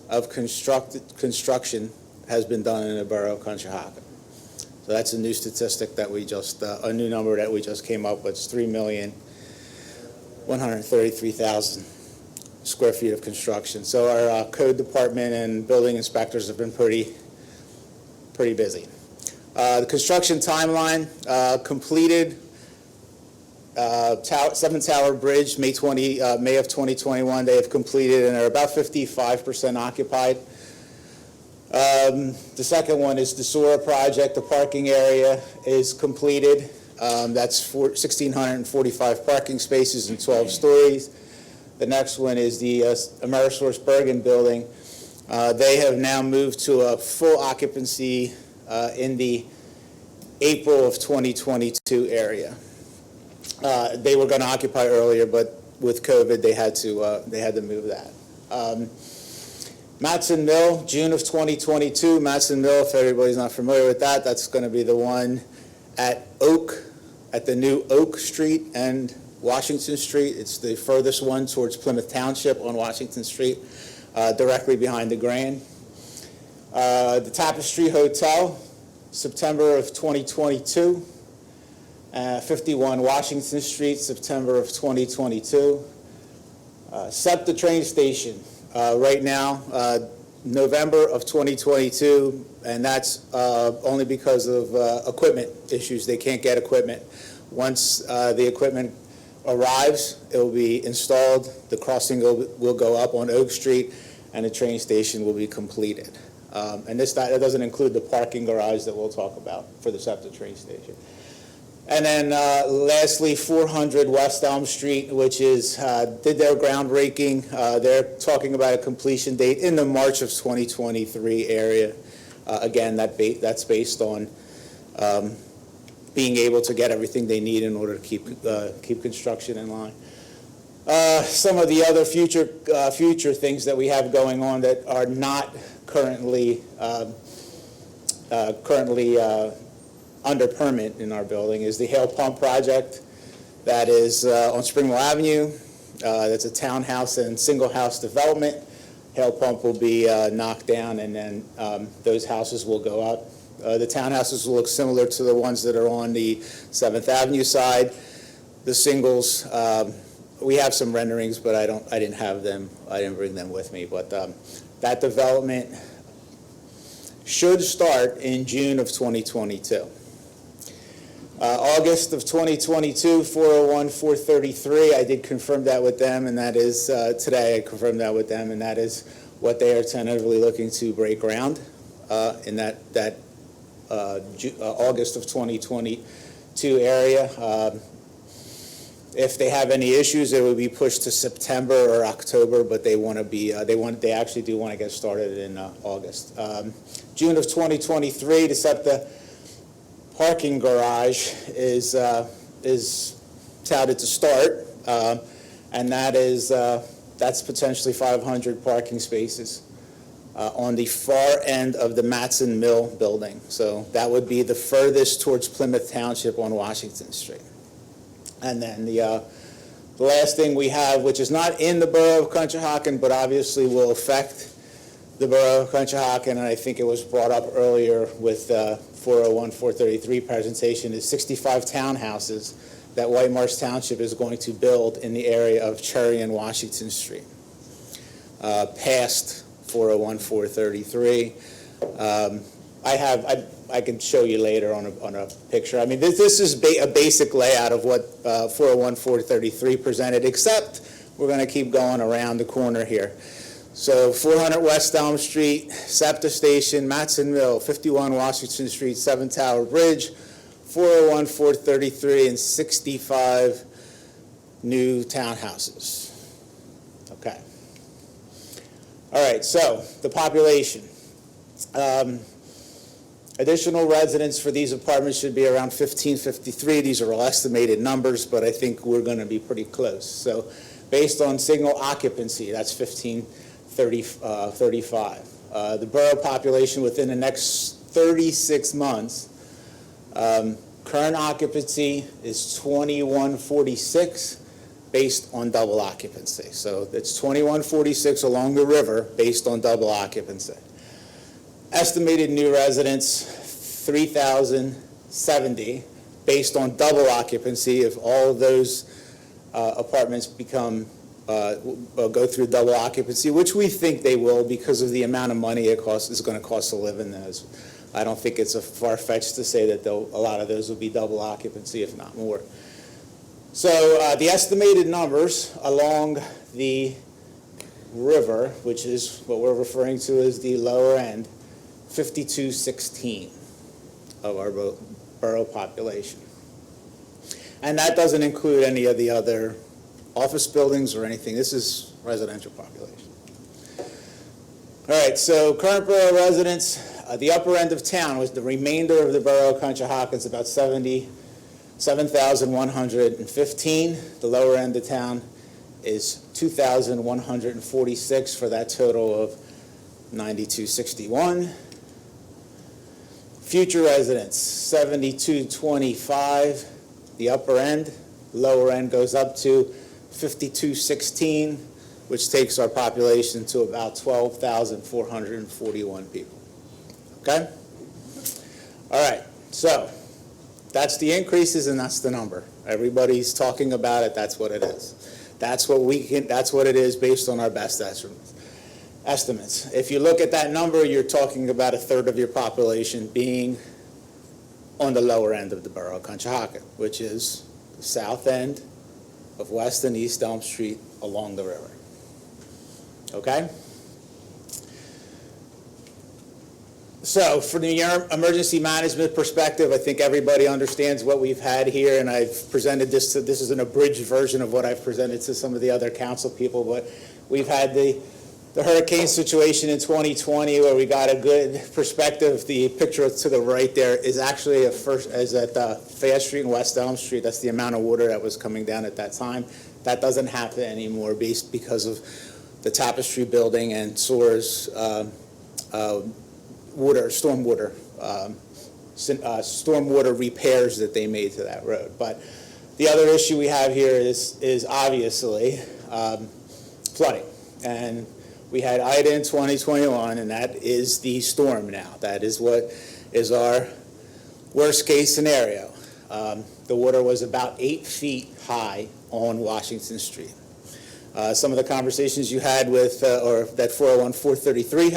of construction has been done in the borough of Conshohocken. So that's a new statistic that a new number that we just came up with. It's 3,133,000 square feet of construction. So our code department and building inspectors have been pretty busy. The construction timeline completed. 7 Tower Bridge, May of 2021, they have completed and are about 55% occupied. The second one is the Sora project. The parking area is completed. That's 1,645 parking spaces and 12 stories. The next one is the Amerisource Bergen building. They have now moved to a full occupancy in the April of 2022 area. They were going to occupy earlier, but with COVID, they had to move that. Matson Mill, June of 2022. Matson Mill, if everybody's not familiar with that, that's going to be the one at the new Oak Street and Washington Street. It's the furthest one towards Plymouth Township on Washington Street, directly behind the Grand. The Tapestry Hotel, September of 2022. 51 Washington Street, September of 2022. SEPTA train station, right now, November of 2022, and that's only because of equipment issues. They can't get equipment. Once the equipment arrives, it will be installed, the crossing will go up on Oak Street, and the train station will be completed. And that doesn't include the parking garage that we'll talk about for the SEPTA train station. And then lastly, 400 West Elm Street, which did their groundbreaking. They're talking about a completion date in the March of 2023 area. Again, that's based on being able to get everything they need in order to keep construction in line. Some of the other future things that we have going on that are not currently under permit in our building is the Hale Pump project that is on Springwell Avenue. That's a townhouse and single house development. Hale Pump will be knocked down, and then those houses will go up. The townhouses will look similar to the ones that are on the 7th Avenue side. The singles, we have some renderings, but I didn't have them. I didn't bring them with me. But that development should start in June of 2022. August of 2022, 401, 433, I did confirm that with them, and that is, today I confirmed that with them, and that is what they are tentatively looking to break ground in that August of 2022 area. If they have any issues, it would be pushed to September or October, but they actually do want to get started in August. June of 2023, to set the parking garage is touted to start, and that's potentially 500 parking spaces on the far end of the Matson Mill building. So that would be the furthest towards Plymouth Township on Washington Street. And then the last thing we have, which is not in the Borough of Conshohocken, but obviously will affect the Borough of Conshohocken, and I think it was brought up earlier with 401, 433 presentation, is 65 townhouses that White Marsh Township is going to build in the area of Cherry and Washington Street, past 401, 433. I can show you later on a picture. I mean, this is a basic layout of what 401, 433 presented, except we're going to keep going around the corner here. So 400 West Elm Street, SEPTA Station, Matson Mill, 51 Washington Street, 7 Tower Bridge, 401, 433, and 65 new townhouses. Okay. All right, so the population. Additional residents for these apartments should be around 1553. These are all estimated numbers, but I think we're going to be pretty close. So based on single occupancy, that's 1535. The borough population within the next 36 months, current occupancy is 2146 based on double occupancy. So it's 2146 along the river based on double occupancy. Estimated new residents, 3,070 based on double occupancy if all of those apartments go through double occupancy, which we think they will because of the amount of money is going to cost to live in those. I don't think it's a far-fetched to say that a lot of those will be double occupancy, if not more. So the estimated numbers along the river, which is what we're referring to as the lower end, 5216 of our borough population. And that doesn't include any of the other office buildings or anything. This is residential population. All right, so current borough residents, the upper end of town was the remainder of the borough of Conshohocken is about 7,115. The lower end of town is 2,146 for that total of 9,261. Future residents, 7,225, the upper end. Lower end goes up to 5,216, which takes our population to about 12,441 people. Okay? All right, so that's the increases and that's the number. Everybody's talking about it, that's what it is. That's what it is based on our best estimates. If you look at that number, you're talking about a third of your population being on the lower end of the borough of Conshohocken, which is the south end of West and East Elm Street along the river. Okay? So from the emergency management perspective, I think everybody understands what we've had here, and I've presented this this is an abridged version of what I've presented to some of the other council people, but we've had the hurricane situation in 2020 where we got a good perspective. The picture to the right there is actually is at Fayette Street and West Elm Street. That's the amount of water that was coming down at that time. That doesn't happen anymore because of the Tapestry building and SOAR's stormwater repairs that they made to that road. But the other issue we have here is obviously flooding. And we had Ida in 2021, and that is the storm now. That is what is our worst case scenario. The water was about 8 feet high on Washington Street. Some of the conversations you had with, or that 401-433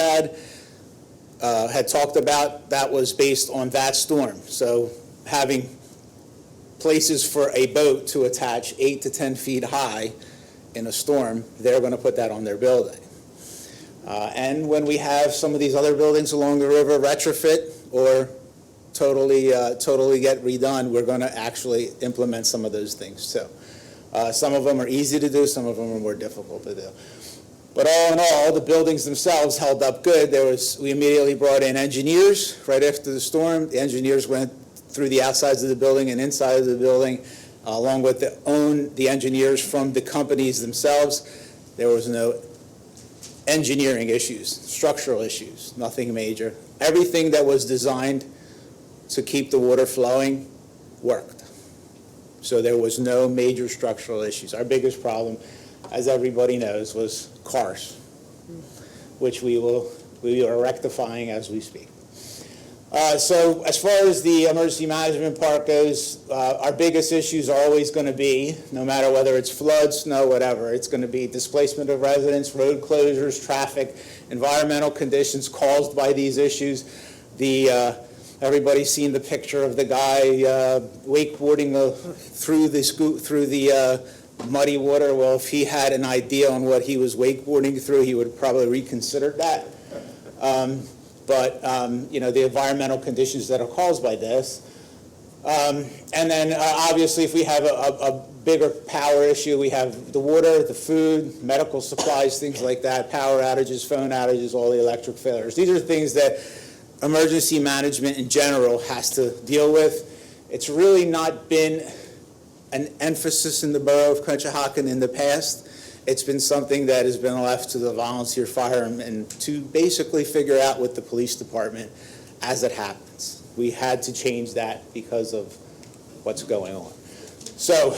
had talked about, that was based on that storm. So having places for a boat to attach 8 to 10 feet high in a storm, they're going to put that on their building. And when we have some of these other buildings along the river retrofit or totally get redone, we're going to actually implement some of those things too. Some of them are easy to do, some of them are more difficult to do. But all in all, the buildings themselves held up good. We immediately brought in engineers right after the storm. The engineers went through the outsides of the building and inside of the building, along with the engineers from the companies themselves. There was no engineering issues, structural issues, nothing major. Everything that was designed to keep the water flowing worked. So there was no major structural issues. Our biggest problem, as everybody knows, was cars, which we are rectifying as we speak. So as far as the emergency management part goes, our biggest issues are always going to be, no matter whether it's flood, snow, whatever, it's going to be displacement of residents, road closures, traffic, environmental conditions caused by these issues. Everybody's seen the picture of the guy wakeboarding through the muddy water. Well, if he had an idea on what he was wakeboarding through, he would probably reconsider that. The environmental conditions that are caused by this. And then obviously if we have a bigger power issue, we have the water, the food, medical supplies, things like that, power outages, phone outages, all the electric failures. These are things that emergency management in general has to deal with. It's really not been an emphasis in the borough of Conshohocken in the past. It's been something that has been left to the volunteer firemen to basically figure out with the police department as it happens. We had to change that because of what's going on. So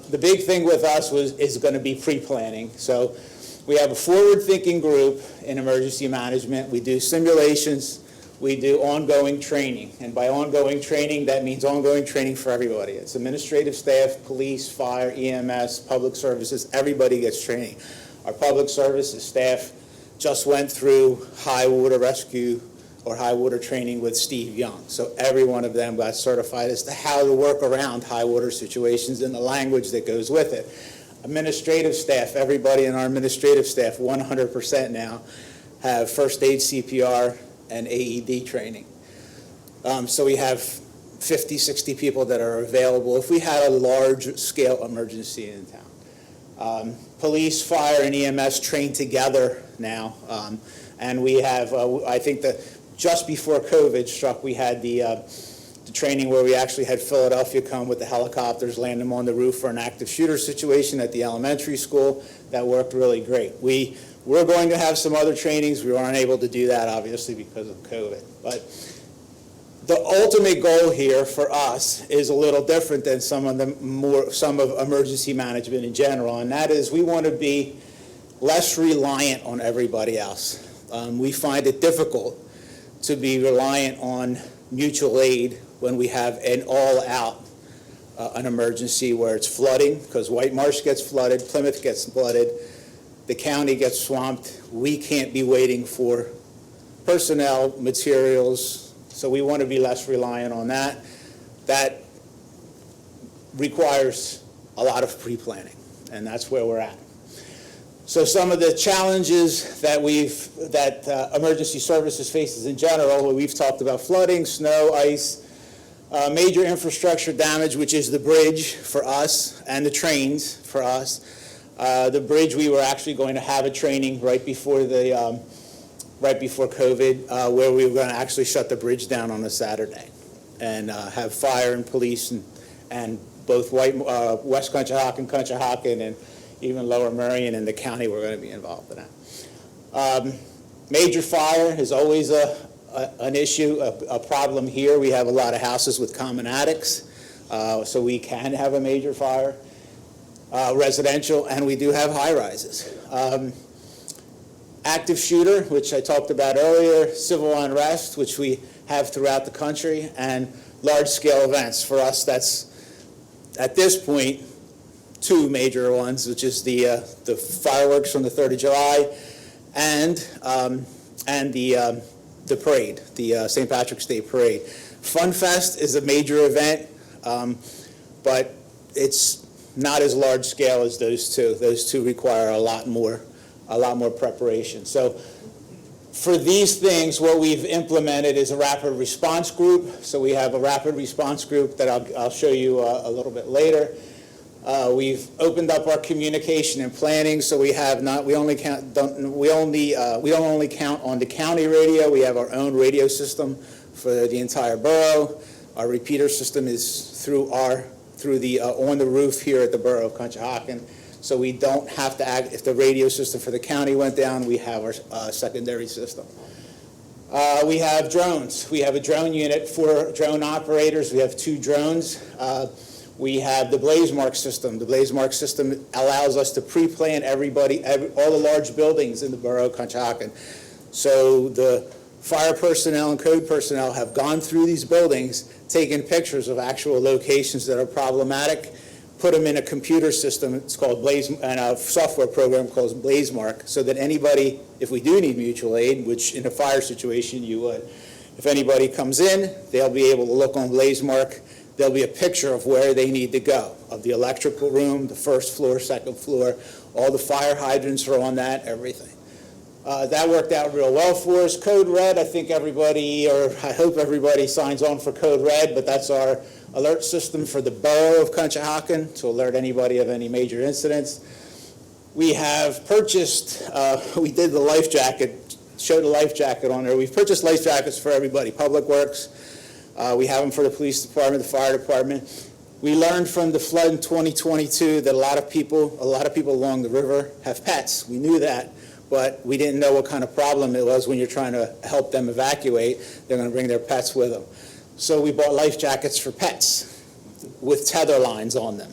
the big thing with us is going to be pre-planning. So we have a forward-thinking group in emergency management. We do simulations. We do ongoing training. And by ongoing training, that means ongoing training for everybody. It's administrative staff, police, fire, EMS, public services. Everybody gets training. Our public services staff just went through high water rescue or high water training with Steve Young. So every one of them got certified as to how to work around high water situations and the language that goes with it. Administrative staff, everybody in our administrative staff, 100% now, have first aid, CPR, and AED training. So we have 50, 60 people that are available if we had a large-scale emergency in town. police, fire, and EMS trained together now. And we have, I think that just before COVID struck, we had the training where we actually had Philadelphia come with the helicopters, land them on the roof for an active shooter situation at the elementary school. That worked really great. We were going to have some other trainings. We weren't able to do that, obviously, because of COVID. But the ultimate goal here for us is a little different than some of emergency management in general, and that is we want to be less reliant on everybody else. We find it difficult to be reliant on mutual aid when we have an all-out an emergency where it's flooding, because White Marsh gets flooded, Plymouth gets flooded, the county gets swamped. We can't be waiting for personnel, materials, so we want to be less reliant on that. That requires a lot of pre-planning, and that's where we're at. So some of the challenges that emergency services faces in general, we've talked about flooding, snow, ice, major infrastructure damage, which is the bridge for us and the trains for us. The bridge, we were actually going to have a training right before COVID, where we were going to actually shut the bridge down on a Saturday and have fire and police and both West Conshohocken, and even Lower Merion and the county were going to be involved in that. Major fire is always an issue, a problem here. We have a lot of houses with common attics, so we can have a major fire. Residential, and we do have high rises. Active shooter, which I talked about earlier, civil unrest, which we have throughout the country, and large-scale events. For us, that's, at this point, two major ones, which is the fireworks from the 3rd of July and the parade, the St. Patrick's Day parade. Fun Fest is a major event, but it's not as large scale as those two. Those two require a lot more preparation. So for these things, what we've implemented is a rapid response group. So we have a rapid response group that I'll show you a little bit later. We've opened up our communication and planning, so we don't only count on the county radio. We have our own radio system for the entire borough. Our repeater system is through the on the roof here at the Borough of Conshohocken, so we don't have to act. If the radio system for the county went down, we have our secondary system. We have drones. We have a drone unit for drone operators. We have 2 drones. We have the BlazeMark system. The BlazeMark system allows us to pre-plan all the large buildings in the Borough of Conshohocken. So the fire personnel and code personnel have gone through these buildings, taken pictures of actual locations that are problematic, put them in a computer system. It's called and a software program called BlazeMark, so that anybody, if we do need mutual aid, which in a fire situation you would, if anybody comes in, they'll be able to look on BlazeMark. There'll be a picture of where they need to go, of the electrical room, the 1st floor, 2nd floor, all the fire hydrants are on that, everything. That worked out real well for us. Code Red, I think everybody, or I hope everybody signs on for Code Red, but that's our alert system for the Borough of Conshohocken to alert anybody of any major incidents. We have purchased, we did the life jacket, showed a life jacket on there. We've purchased life jackets for everybody, Public Works. We have them for the police department, the fire department. We learned from the flood in 2022 that a lot of people along the river have pets. We knew that, but we didn't know what kind of problem it was when you're trying to help them evacuate. They're going to bring their pets with them. So we bought life jackets for pets with tether lines on them.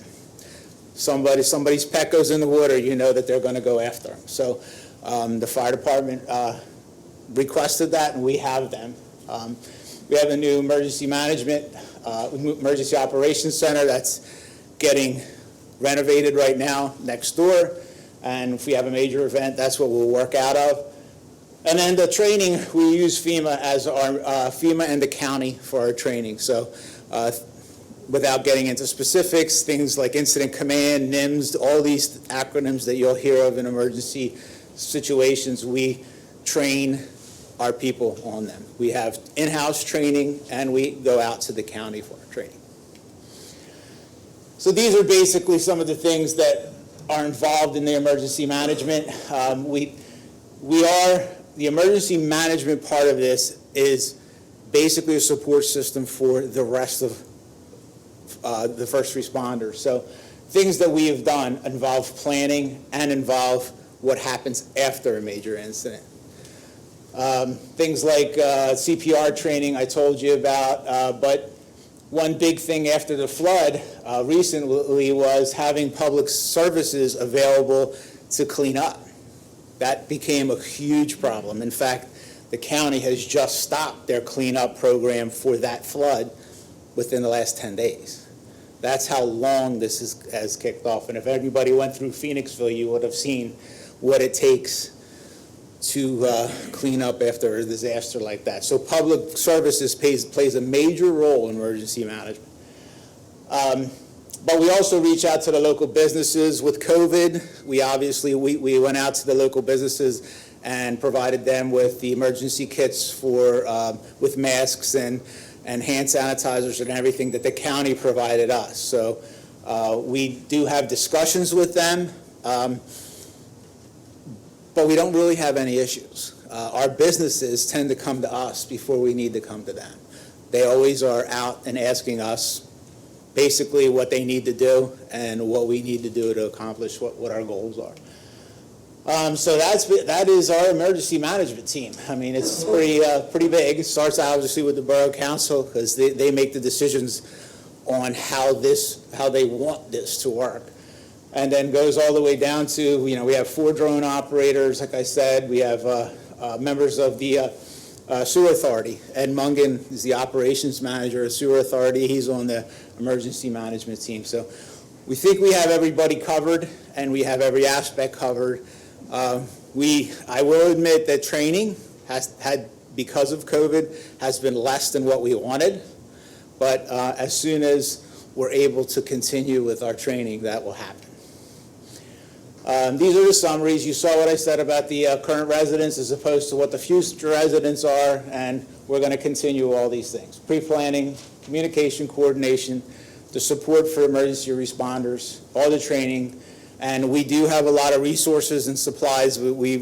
Somebody's pet goes in the water, you know that they're going to go after them. So the fire department requested that, and we have them. We have a new emergency operations center that's getting renovated right now next door. And if we have a major event, that's what we'll work out of. And then the training, we use FEMA as our, FEMA and the county for our training. So without getting into specifics, things like incident command, NIMS, all these acronyms that you'll hear of in emergency situations, we train our people on them. We have in-house training, and we go out to the county for our training. So these are basically some of the things that are involved in the emergency management. The emergency management part of this is basically a support system for the rest of the first responders. So things that we have done involve planning and involve what happens after a major incident. Things like CPR training I told you about, but one big thing after the flood recently was having public services available to clean up. That became a huge problem. In fact, the county has just stopped their cleanup program for that flood within the last 10 days. That's how long this has kicked off. And if everybody went through Phoenixville, you would have seen what it takes to clean up after a disaster like that. So public services plays a major role in emergency management. But we also reach out to the local businesses. With COVID, we went out to the local businesses and provided them with the emergency kits with masks and hand sanitizers and everything that the county provided us. So we do have discussions with them, but we don't really have any issues. Our businesses tend to come to us before we need to come to them. They always are out and asking us basically what they need to do and what we need to do to accomplish what our goals are. So that is our emergency management team. I mean, it's pretty big. It starts obviously with the Borough Council because they make the decisions on how they want this to work. And then goes all the way down to, we have 4 drone operators, like I said. We have members of the Sewer Authority. Ed Mungan is the operations manager of Sewer Authority. He's on the emergency management team. So we think we have everybody covered and we have every aspect covered. I will admit that training because of COVID, has been less than what we wanted. But as soon as we're able to continue with our training, that will happen. These are the summaries. You saw what I said about the current residents as opposed to what the future residents are, and we're going to continue all these things. Pre-planning, communication, coordination, the support for emergency responders, all the training, and we do have a lot of resources and supplies, but we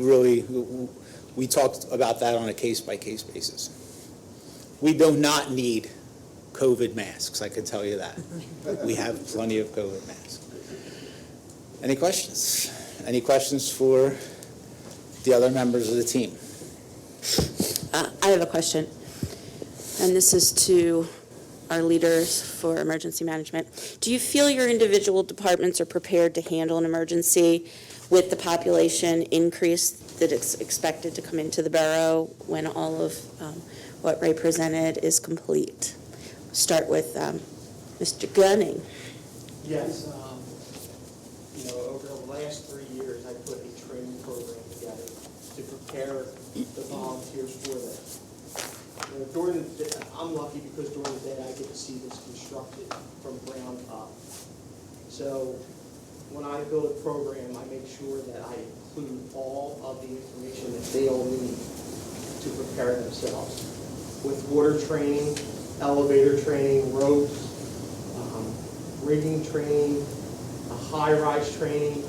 talked about that on a case-by-case basis. We do not need COVID masks, I can tell you that. We have plenty of COVID masks. Any questions? Any questions for the other members of the team? I have a question, and this is to our leaders for emergency management. Do you feel your individual departments are prepared to handle an emergency with the population increase that is expected to come into the borough when all of what Ray presented is complete? Start with Mr. Gunning. Yes. Over the last 3 years, I put a training program together to prepare the volunteers for this. During the day, I'm lucky because during the day I get to see this constructed from ground up. So when I build a program, I make sure that I include all of the information that they all need to prepare themselves. With water training, elevator training, ropes, rigging training, high-rise training.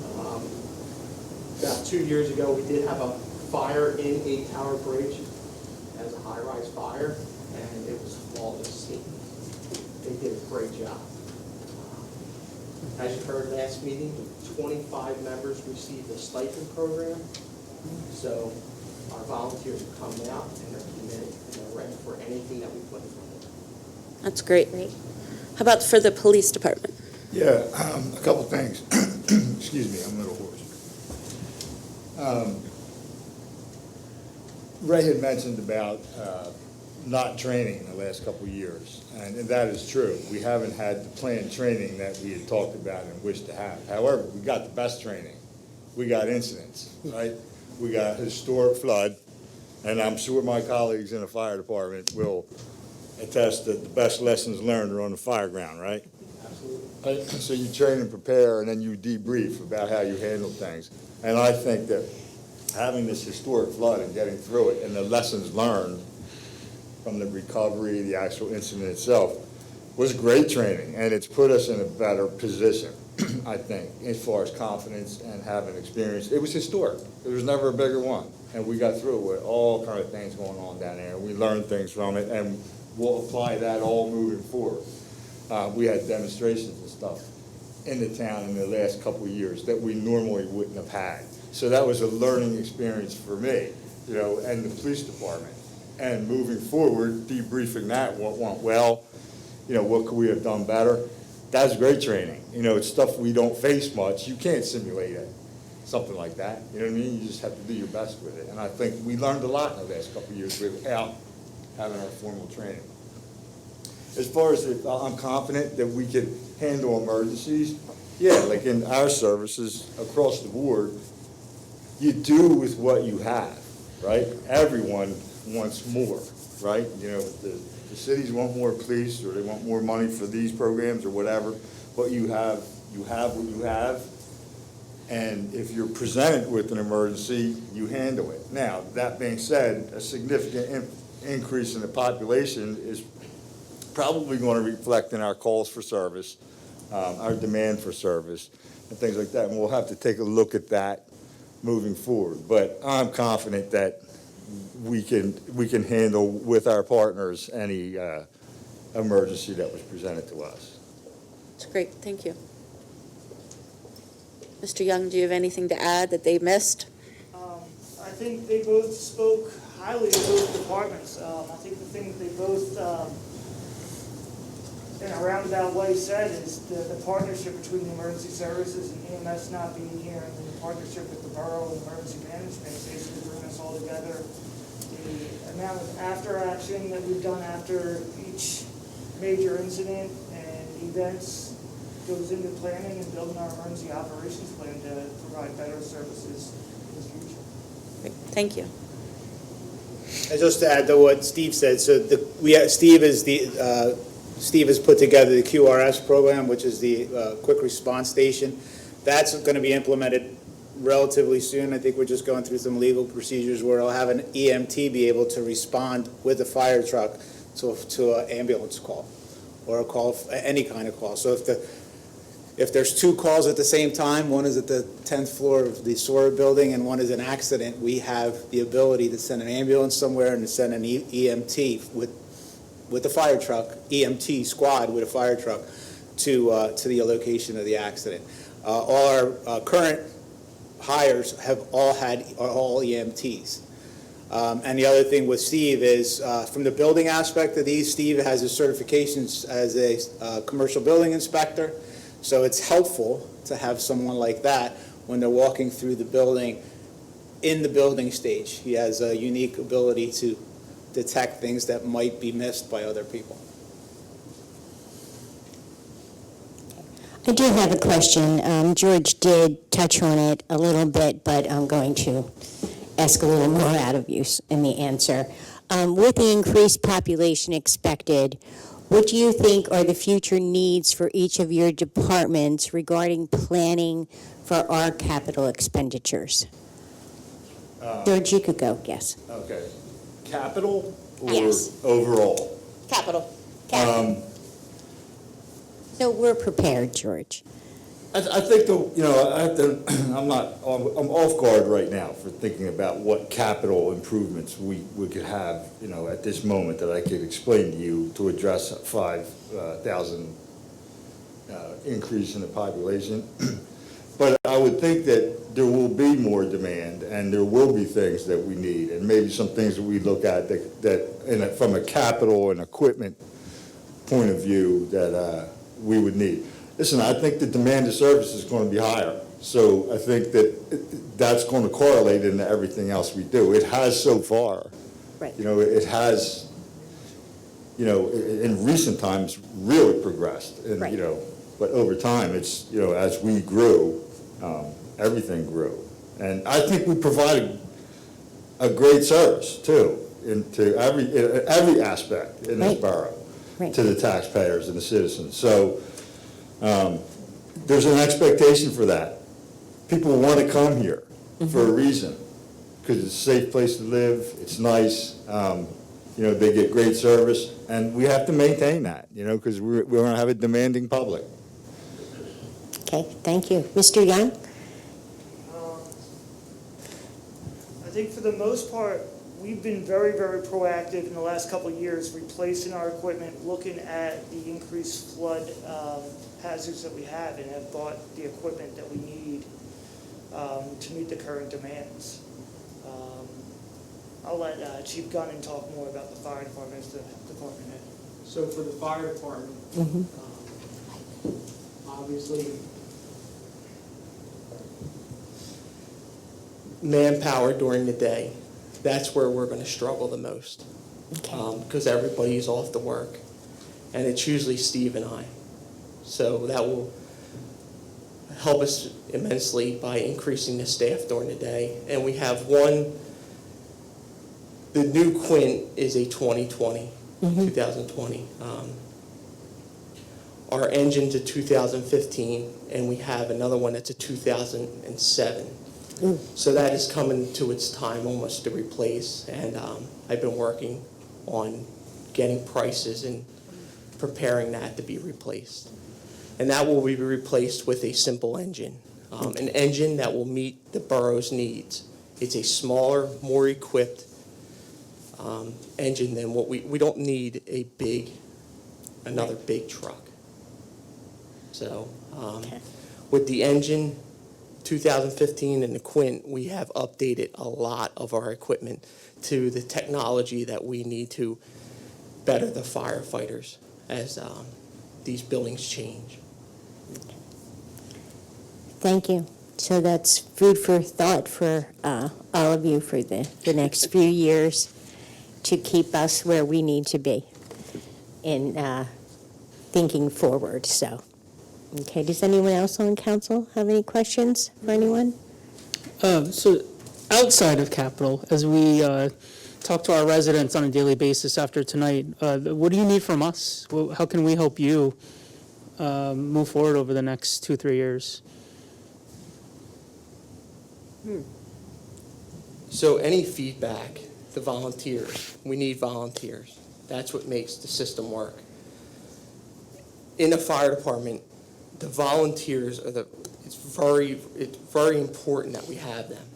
About 2 years ago, we did have a fire in a tower bridge as a high-rise fire, and it was flawless. They did a great job. As you heard last meeting, 25 members received a stipend program. So our volunteers have come out and they're committed and they're ready for anything that we put in front of them. That's great. How about for the police department? Yeah, a couple things. Excuse me, I'm a little hoarse. Ray had mentioned about not training in the last couple of years, and that is true. We haven't had the planned training that we had talked about and wished to have. However, we got the best training. We got incidents, right? We got historic flood, and I'm sure my colleagues in the fire department will attest that the best lessons learned are on the fire ground, right? Absolutely. So you train and prepare, and then you debrief about how you handle things. And I think that having this historic flood and getting through it and the lessons learned from the recovery, the actual incident itself, was great training, and it's put us in a better position. I think, as far as confidence and having experience. It was historic. There was never a bigger one. And we got through it with all kind of things going on down there. We learned things from it, and we'll apply that all moving forward. We had demonstrations and stuff in the town in the last couple of years that we normally wouldn't have had. So that was a learning experience for me, and the police department. And moving forward, debriefing that, what went well, what could we have done better? That's great training. It's stuff we don't face much. You can't simulate it, something like that. You know what I mean? You just have to do your best with it. And I think we learned a lot in the last couple of years without having our formal training. As far as I'm confident that we can handle emergencies, yeah, like in our services across the board, you do with what you have, right? Everyone wants more, right? The cities want more police, or they want more money for these programs or whatever, but you have what you have, and if you're presented with an emergency, you handle it. Now, that being said, a significant increase in the population is probably going to reflect in our calls for service, our demand for service, and things like that, and we'll have to take a look at that moving forward. But I'm confident that we can handle with our partners any emergency that was presented to us. That's great, thank you. Mr. Young, do you have anything to add that they missed? I think they both spoke highly of both departments. I think the thing that they both, in a roundabout way, said is the partnership between the emergency services and EMS not being here, and then the partnership with the borough and emergency management basically bring us all together. The amount of after action that we've done after each major incident and events goes into planning and building our emergency operations plan to provide better services in the future. Great, thank you. And just to add to what Steve said, so Steve has put together the QRS program, which is the quick response station. That's going to be implemented relatively soon. I think we're just going through some legal procedures where I'll have an EMT be able to respond with a fire truck to an ambulance call, or a call, any kind of call. So if there's two calls at the same time, one is at the 10th floor of the SOAR building and one is an accident, we have the ability to send an ambulance somewhere and to send an EMT with a fire truck, EMT squad with a fire truck to the location of the accident. All our current hires are all EMTs. And the other thing with Steve is, from the building aspect of these, Steve has his certifications as a commercial building inspector. So it's helpful to have someone like that when they're walking through the building in the building stage. He has a unique ability to detect things that might be missed by other people. I do have a question. George did touch on it a little bit, but I'm going to ask a little more out of you in the answer. With the increased population expected, what do you think are the future needs for each of your departments regarding planning for our capital expenditures? George, you could go, yes. Okay. Capital or Yes. overall? Capital. So we're prepared, George. I think I'm off guard right now for thinking about what capital improvements we could have, at this moment that I could explain to you to address a 5,000 increase in the population. But I would think that there will be more demand and there will be things that we need, and maybe some things that we look at that from a capital and equipment point of view that we would need. Listen, I think the demand of service is going to be higher. So I think that's going to correlate into everything else we do. It has so far. Right. It has, in recent times really progressed. And, right. But over time, it's, as we grew, everything grew. And I think we provided a great service, too, into every aspect in this borough, to the taxpayers and the citizens. So there's an expectation for that. People want to come here for a reason, because it's a safe place to live, it's nice, they get great service, and we have to maintain that, because we're going to have a demanding public. Okay, thank you. Mr. Young? I think for the most part, we've been very, very proactive in the last couple of years, replacing our equipment, looking at the increased flood hazards that we have, and have bought the equipment that we need to meet the current demands. I'll let Chief Gunnan talk more about the fire department as the department head. So for the fire department, obviously, manpower during the day, that's where we're going to struggle the most. Because everybody's off to work, and it's usually Steve and I. So that will help us immensely by increasing the staff during the day. And we have the new Quint is a 2020. Our engine's a 2015, and we have another one that's a 2007. So that is coming to its time almost to replace, and I've been working on getting prices and preparing that to be replaced. And that will be replaced with a simple engine, an engine that will meet the borough's needs. It's a smaller, more equipped engine than what we don't need another big truck. So with the engine, 2015 and the Quint, we have updated a lot of our equipment to the technology that we need to better the firefighters as these buildings change. Thank you. So that's food for thought for all of you for the next few years to keep us where we need to be in thinking forward. So, okay, does anyone else on council have any questions for anyone? So outside of capital, as we talk to our residents on a daily basis after tonight, what do you need from us? How can we help you move forward over the next 2-3 years? So any feedback, the volunteers, we need volunteers. That's what makes the system work. In the fire department, the volunteers are it's very important that we have them.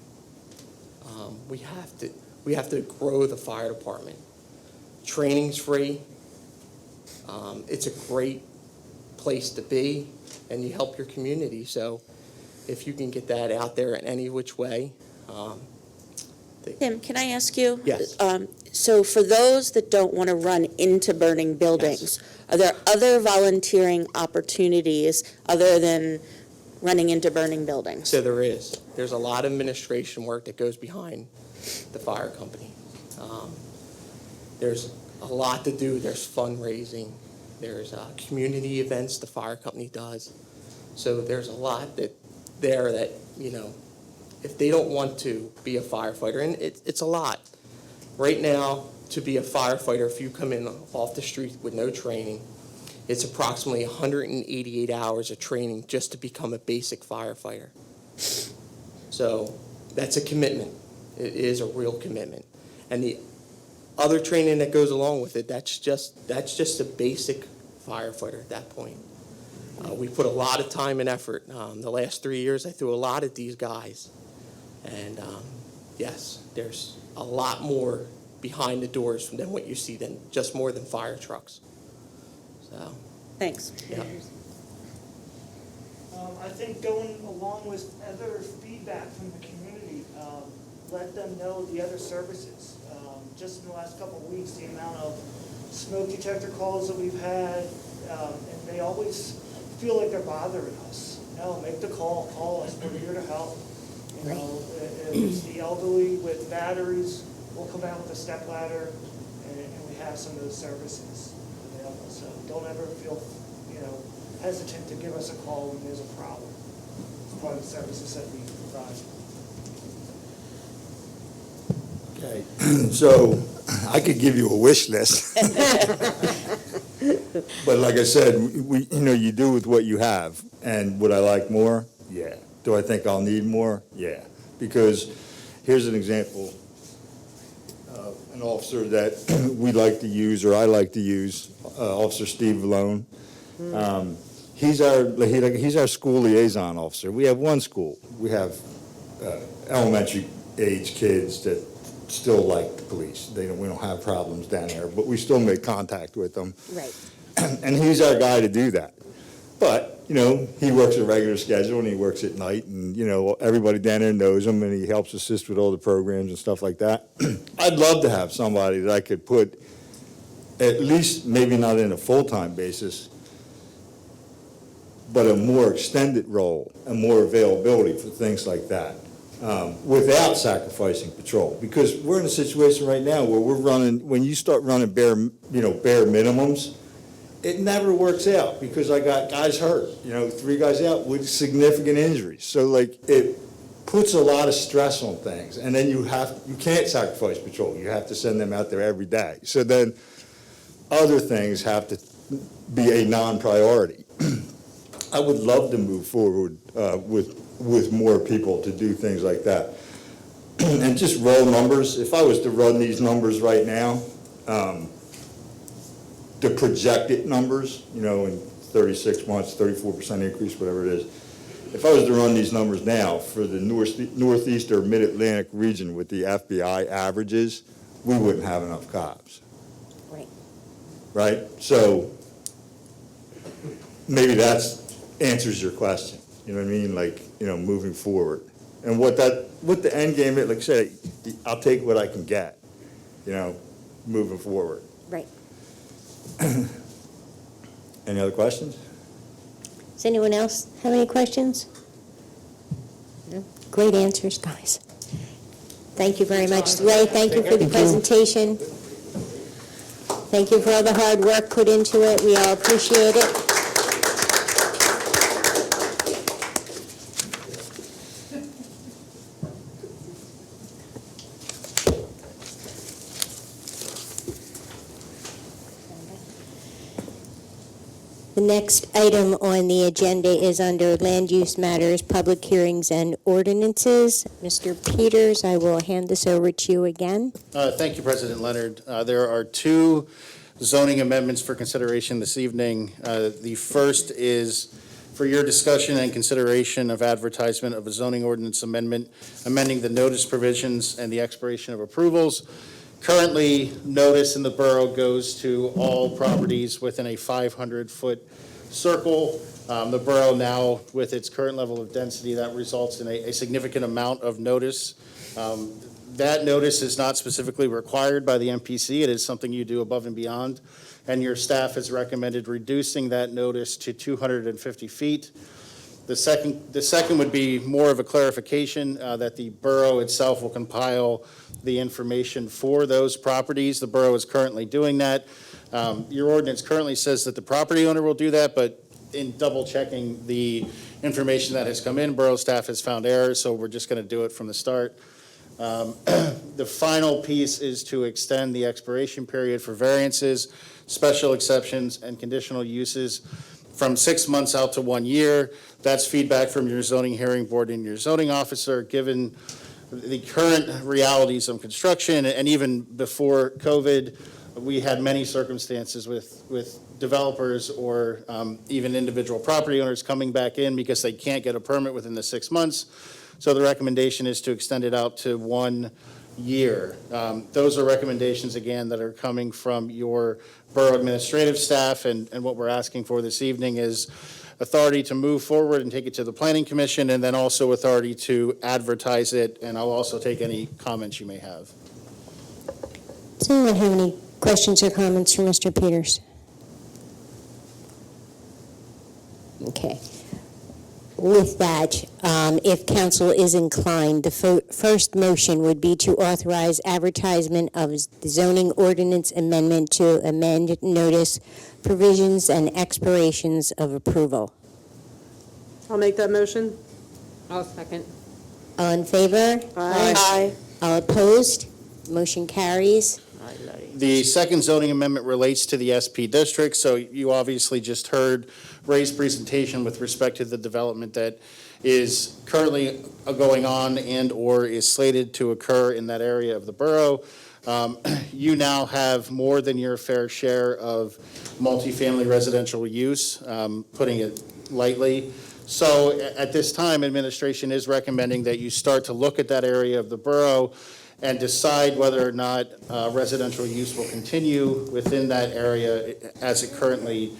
We have to grow the fire department. Training's free. It's a great place to be, and you help your community. So if you can get that out there in any which way. Tim, can I ask you? Yes. So for those that don't want to run into burning buildings, are there other volunteering opportunities other than running into burning buildings? So there's a lot of administration work that goes behind the fire company. There's a lot to do. There's fundraising. There's community events the fire company does. So there's a lot that if they don't want to be a firefighter, and it's a lot. Right now, to be a firefighter, if you come in off the street with no training, it's approximately 188 hours of training just to become a basic firefighter. So that's a commitment. It is a real commitment. And the other training that goes along with it, that's just a basic firefighter at that point. We put a lot of time and effort. The last 3 years, I threw a lot at these guys. And yes, there's a lot more behind the doors than what you see, just more than fire trucks. So. Thanks. Yeah. I think going along with other feedback from the community, let them know the other services. Just in the last couple of weeks, the amount of smoke detector calls that we've had, and they always feel like they're bothering us. No, make the call us, we're here to help. You know, if it's the elderly with batteries, we'll come out with a step ladder, and we have some of those services available. So don't ever feel, hesitant to give us a call when there's a problem. It's part of the services that we provide. Okay, so I could give you a wish list. But like I said, you do with what you have. And would I like more? Yeah. Do I think I'll need more? Yeah. Because here's an example of an officer that we like to use, or I like to use, Officer Steve Valone. he's our school liaison officer. We have one school. We have elementary age kids that still like the police. We don't have problems down there, but we still make contact with them. Right. And he's our guy to do that. But, he works a regular schedule and he works at night and, everybody down there knows him and he helps assist with all the programs and stuff like that. I'd love to have somebody that I could put, at least maybe not in a full-time basis, but a more extended role and more availability for things like that, without sacrificing patrol. Because we're in a situation right now where when you start running bare minimums, it never works out because I got guys hurt, 3 guys out with significant injuries. So it puts a lot of stress on things. And then you can't sacrifice patrol. You have to send them out there every day. So then other things have to be a non-priority. I would love to move forward with more people to do things like that. And just roll numbers. If I was to run these numbers right now, the projected numbers, in 36 months, 34% increase, whatever it is. If I was to run these numbers now for the Northeast or Mid-Atlantic region with the FBI averages, we wouldn't have enough cops. Right. Right? So maybe that answers your question. You know what I mean? Moving forward. And what the end game is, like I said, I'll take what I can get, moving forward. Right. Any other questions? Does anyone else have any questions? No? Great answers, guys. Thank you very much. Ray, thank you for the presentation. Thank you for all the hard work put into it. We all appreciate it. The next item on the agenda is under Land Use Matters, Public Hearings and Ordinances. Mr. Peters, I will hand this over to you again. Thank you, President Leonard. There are 2 zoning amendments for consideration this evening. The first is for your discussion and consideration of advertisement of a zoning ordinance amendment, amending the notice provisions and the expiration of approvals. Currently, notice in the borough goes to all properties within a 500-foot circle. The borough now, with its current level of density, that results in a significant amount of notice. That notice is not specifically required by the MPC. It is something you do above and beyond. And your staff has recommended reducing that notice to 250 feet. The second would be more of a clarification that the borough itself will compile the information for those properties. The borough is currently doing that. Your ordinance currently says that the property owner will do that, but in double checking the information that has come in, borough staff has found errors, so we're just going to do it from the start. The final piece is to extend the expiration period for variances, special exceptions, and conditional uses from 6 months out to 1 year. That's feedback from your zoning hearing board and your zoning officer. Given the current realities of construction, and even before COVID, we had many circumstances with developers or even individual property owners coming back in because they can't get a permit within the 6 months. So the recommendation is to extend it out to 1 year. Those are recommendations, again, that are coming from your borough administrative staff, and what we're asking for this evening is authority to move forward and take it to the Planning Commission, and then also authority to advertise it, and I'll also take any comments you may have. Does anyone have any questions or comments for Mr. Peters? Okay. With that, if council is inclined, the first motion would be to authorize advertisement of the zoning ordinance amendment to amend notice provisions and expirations of approval. I'll make that motion. I'll second. All in favor? Aye. All opposed? Motion carries. The second zoning amendment relates to the SP district, so you obviously just heard Ray's presentation with respect to the development that is currently going on and/or is slated to occur in that area of the borough. You now have more than your fair share of multifamily residential use, putting it lightly. So at this time, administration is recommending that you start to look at that area of the borough and decide whether or not residential use will continue within that area as it currently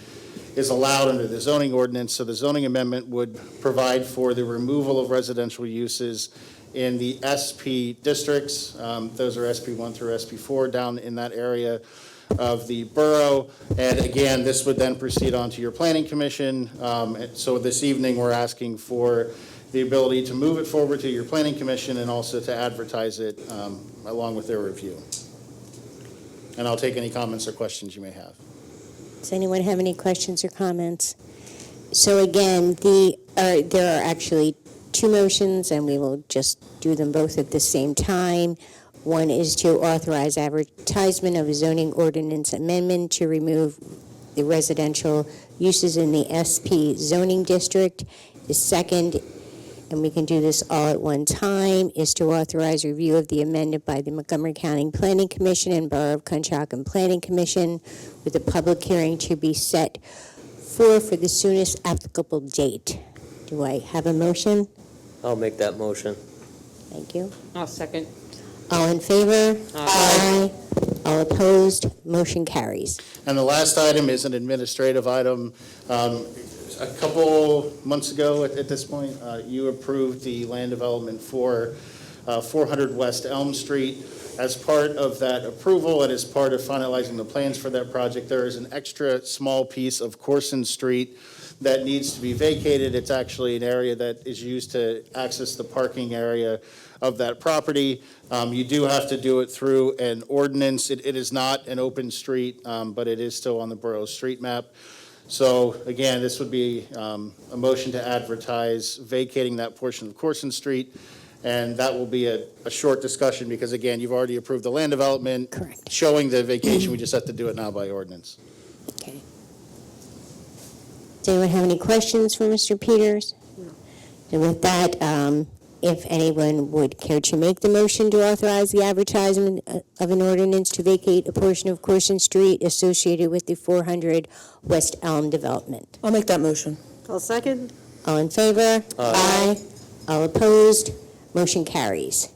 is allowed under the zoning ordinance. So the zoning amendment would provide for the removal of residential uses in the SP districts. Those are SP1 through SP4 down in that area of the borough. And again, this would then proceed on to your planning commission. So this evening, we're asking for the ability to move it forward to your planning commission and also to advertise it along with their review. And I'll take any comments or questions you may have. Does anyone have any questions or comments? So again, there are actually two motions, and we will just do them both at the same time. One is to authorize advertisement of a zoning ordinance amendment to remove the residential uses in the SP zoning district. The second, and we can do this all at one time, is to authorize review of the amendment by the Montgomery County Planning Commission and Borough of Conshohocken Planning Commission, with a public hearing to be set for the soonest applicable date. Do I have a motion? I'll make that motion. Thank you. I'll second. All in favor? Aye. All opposed? Motion carries. And the last item is an administrative item. A couple months ago at this point, you approved the land development for 400 West Elm Street. As part of that approval and as part of finalizing the plans for that project, there is an extra small piece of Corson Street that needs to be vacated. It's actually an area that is used to access the parking area of that property. You do have to do it through an ordinance. It is not an open street, but it is still on the borough street map. So again, this would be a motion to advertise vacating that portion of Corson Street. And that will be a short discussion because, again, you've already approved the land development. Correct. Showing the vacation. We just have to do it now by ordinance. Okay. Does anyone have any questions for Mr. Peters? No. And with that, if anyone would care to make the motion to authorize the advertisement of an ordinance to vacate a portion of Corson Street associated with the 400 West Elm development. I'll make that motion. I'll second. All in favor? Aye. All opposed? Motion carries.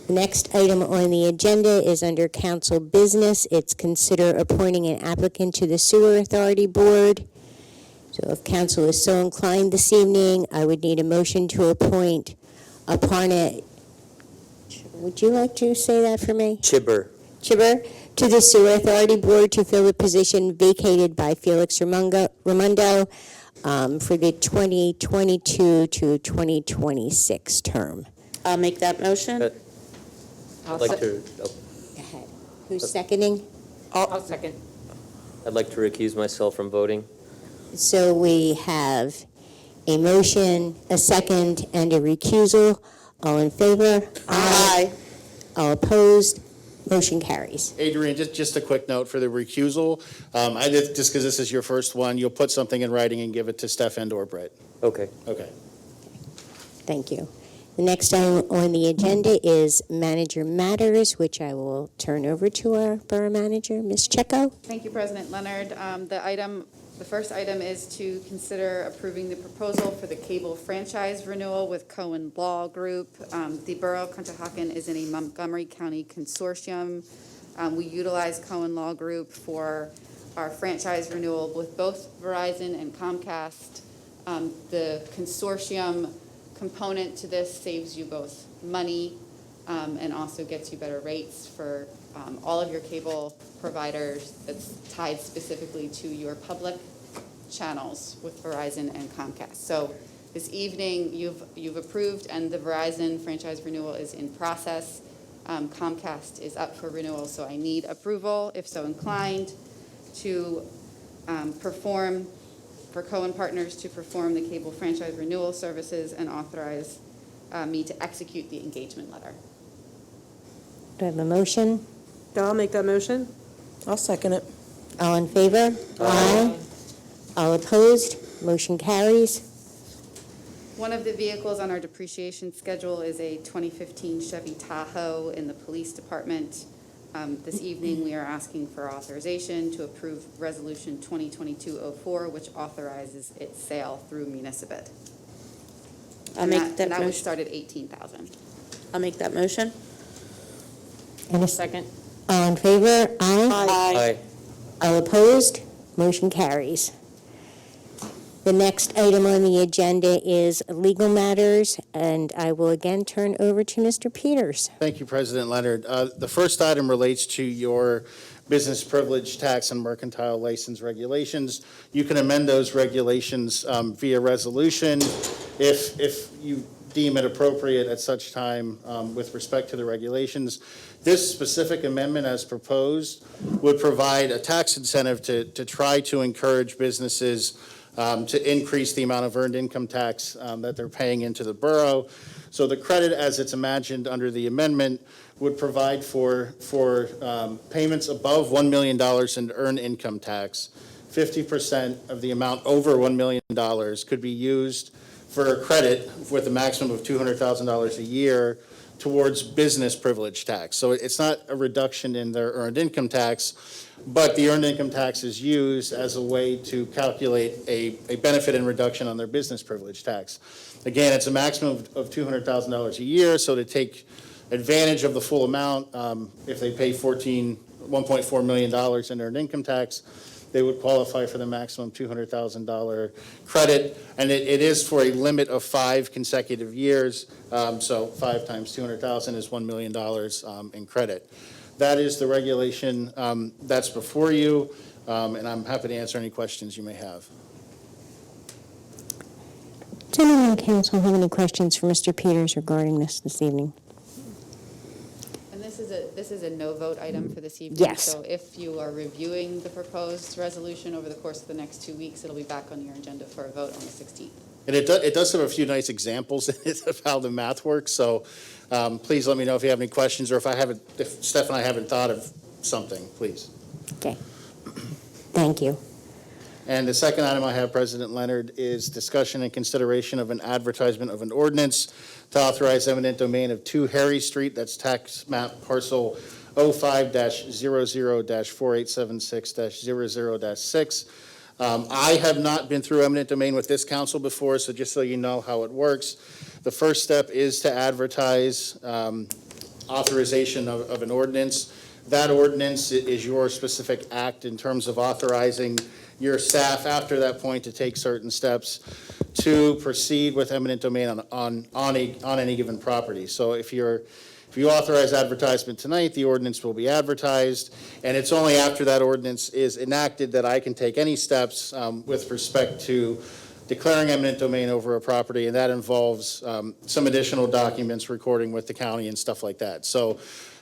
The next item on the agenda is under council business. It's consider appointing an applicant to the Sewer Authority Board. So if council is so inclined this evening, I would need a motion to appoint upon it. Would you like to say that for me? Chibber. Chibber, to the Sewer Authority Board to fill the position vacated by Felix Raimondo for the 2022 to 2026 term. I'll make that motion. I'd like to, Go ahead. Who's seconding? I'll second. I'd like to recuse myself from voting. So we have a motion, a second, and a recusal. All in favor? Aye. All opposed? Motion carries. Adrian, just a quick note for the recusal. I did, just because this is your first one, you'll put something in writing and give it to Steph and/or Brett. Okay. Okay. Thank you. The next item on the agenda is manager matters, which I will turn over to our borough manager, Ms. Checo. Thank you, President Leonard. The first item is to consider approving the proposal for the cable franchise renewal with Cohen Law Group. The Borough of Conshohocken is in a Montgomery County consortium. We utilize Cohen Law Group for our franchise renewal with both Verizon and Comcast. The consortium component to this saves you both money and also gets you better rates for all of your cable providers that's tied specifically to your public channels with Verizon and Comcast. So this evening you've approved and the Verizon franchise renewal is in process. Comcast is up for renewal, so I need approval, if so inclined, to perform for Cohen Partners to perform the cable franchise renewal services and authorize me to execute the engagement letter. Do I have a motion? I'll make that motion. I'll second it. All in favor? Aye. All opposed? Motion carries. One of the vehicles on our depreciation schedule is a 2015 Chevy Tahoe in the police department. This evening, we are asking for authorization to approve Resolution 2022-04, which authorizes its sale through Municipal. I'll make that And that would motion. start at $18,000. I'll make that motion. And a Second. All in favor? Aye. Aye. All opposed? Motion carries. The next item on the agenda is legal matters, and I will again turn over to Mr. Peters. Thank you, President Leonard. The first item relates to your business privilege tax and mercantile license regulations. You can amend those regulations via resolution if you deem it appropriate at such time with respect to the regulations. This specific amendment as proposed would provide a tax incentive to try to encourage businesses to increase the amount of earned income tax that they're paying into the borough. So the credit, as it's imagined under the amendment, would provide for payments above $1 million in earned income tax. 50% of the amount over $1 million could be used for a credit with a maximum of $200,000 a year towards business privilege tax. So it's not a reduction in their earned income tax, but the earned income tax is used as a way to calculate a benefit and reduction on their business privilege tax. Again, it's a maximum of $200,000 a year, so to take advantage of the full amount, if they pay $1.4 million in earned income tax, they would qualify for the maximum $200,000 credit, and it is for a limit of 5 consecutive years, so 5 times $200,000 is $1 million in credit. That is the regulation that's before you, and I'm happy to answer any questions you may have. Does anyone on council have any questions for Mr. Peters regarding this evening? And this is a no vote item for this evening. Yes. So if you are reviewing the proposed resolution over the course of the next 2 weeks, it'll be back on your agenda for a vote on the 16th. And it does have a few nice examples in it of how the math works, so please let me know if you have any questions, or if Steph and I haven't thought of something, please. Okay. Thank you. And the second item I have, President Leonard, is discussion and consideration of an advertisement of an ordinance to authorize eminent domain of 2 Harry Street, that's tax map parcel 05-00-4876-00-6. I have not been through eminent domain with this council before, so just so you know how it works, the first step is to advertise authorization of an ordinance. That ordinance is your specific act in terms of authorizing your staff after that point to take certain steps to proceed with eminent domain on any given property. So if you authorize advertisement tonight, the ordinance will be advertised, and it's only after that ordinance is enacted that I can take any steps with respect to declaring eminent domain over a property, and that involves some additional documents recording with the county and stuff like that. So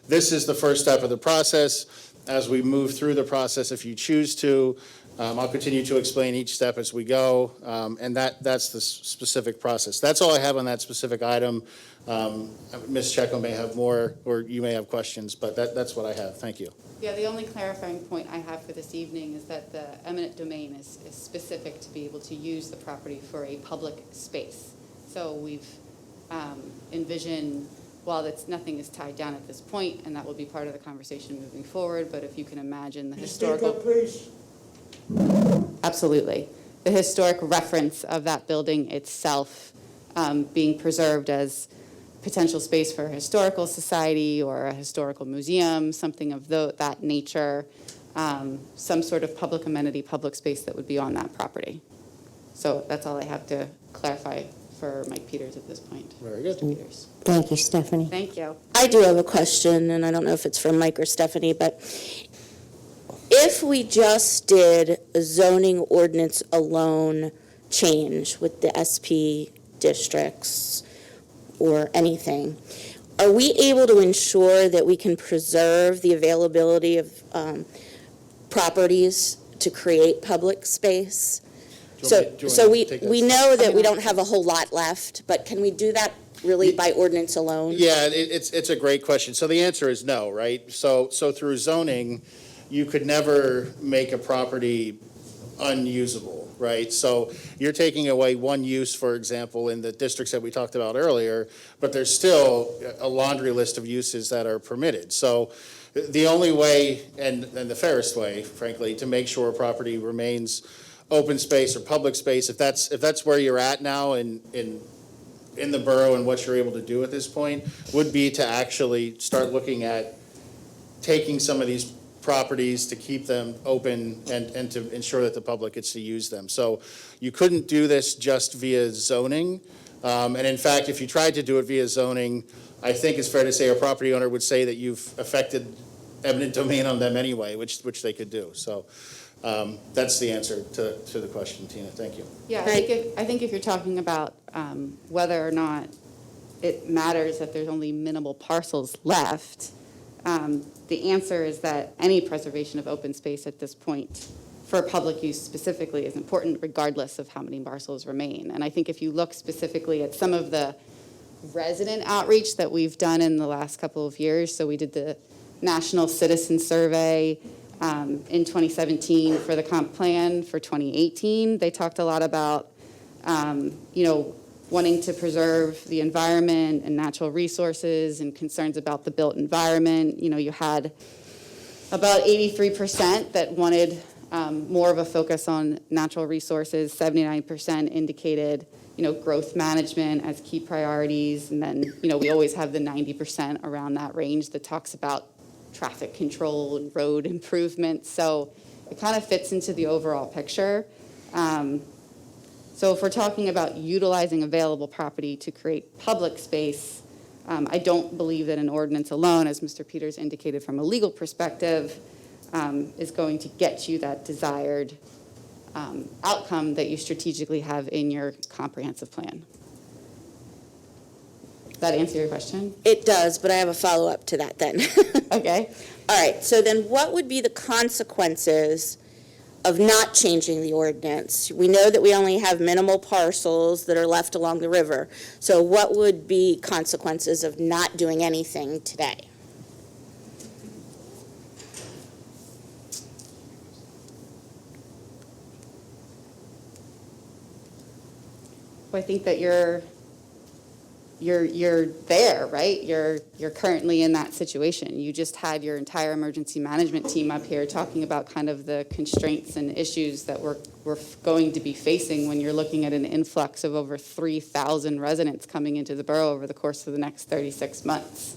this is the first step of the process. As we move through the process, if you choose to, I'll continue to explain each step as we go, and that's the specific process. That's all I have on that specific item. Ms. Checo may have more, or you may have questions, but that's what I have. Thank you. Yeah, the only clarifying point I have for this evening is that the eminent domain is specific to be able to use the property for a public space. So we've envisioned, while nothing is tied down at this point, and that will be part of the conversation moving forward, but if you can imagine the historical... Speak up, please. Absolutely. The historic reference of that building itself being preserved as potential space for a historical society or a historical museum, something of that nature, some sort of public amenity, public space that would be on that property. So that's all I have to clarify for Mike Peters at this point. Very good. Mr. Peters. Thank you, Stephanie. Thank you. I do have a question, and I don't know if it's for Mike or Stephanie, but if we just did a zoning ordinance alone change with the SP districts or anything, are we able to ensure that we can preserve the availability of properties to create public space? So we know that we don't have a whole lot left, but can we do that really by ordinance alone? Yeah, it's a great question. So the answer is no, right? So through zoning, you could never make a property unusable, right? So you're taking away one use, for example, in the districts that we talked about earlier, but there's still a laundry list of uses that are permitted. So the only way, and the fairest way, frankly, to make sure a property remains open space or public space, if that's where you're at now in the borough and what you're able to do at this point, would be to actually start looking at taking some of these properties to keep them open and to ensure that the public gets to use them. So you couldn't do this just via zoning. And in fact, if you tried to do it via zoning, I think it's fair to say a property owner would say that you've affected eminent domain on them anyway, which they could do. So that's the answer to the question, Tina. Thank you. Yeah, I think if you're talking about whether or not it matters that there's only minimal parcels left, the answer is that any preservation of open space at this point for public use specifically is important regardless of how many parcels remain. And I think if you look specifically at some of the resident outreach that we've done in the last couple of years, so we did the National Citizen Survey in 2017 for the comp plan for 2018. They talked a lot about, wanting to preserve the environment and natural resources and concerns about the built environment. You had about 83% that wanted more of a focus on natural resources. 79% indicated, growth management as key priorities. And then, we always have the 90% around that range that talks about traffic control and road improvement. So it kind of fits into the overall picture. So if we're talking about utilizing available property to create public space, I don't believe that an ordinance alone, as Mr. Peters indicated from a legal perspective, is going to get you that desired outcome that you strategically have in your comprehensive plan. Does that answer your question? It does, but I have a follow-up to that then. Okay. All right, so then what would be the consequences of not changing the ordinance? We know that we only have minimal parcels that are left along the river. So what would be consequences of not doing anything today? Well, I think that you're there, right? You're currently in that situation. You just had your entire emergency management team up here talking about kind of the constraints and issues that we're going to be facing when you're looking at an influx of over 3,000 residents coming into the borough over the course of the next 36 months.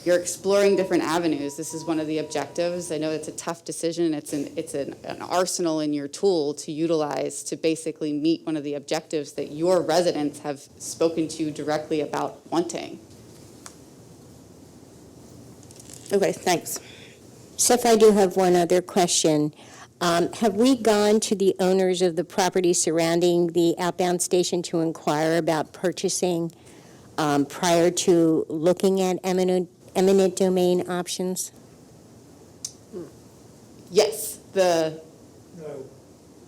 You're exploring different avenues. This is one of the objectives. I know it's a tough decision. It's an arsenal in your tool to utilize to basically meet one of the objectives that your residents have spoken to you directly about wanting. Okay, thanks. Seth, I do have one other question. Have we gone to the owners of the property surrounding the outbound station to inquire about purchasing prior to looking at eminent domain options? Yes,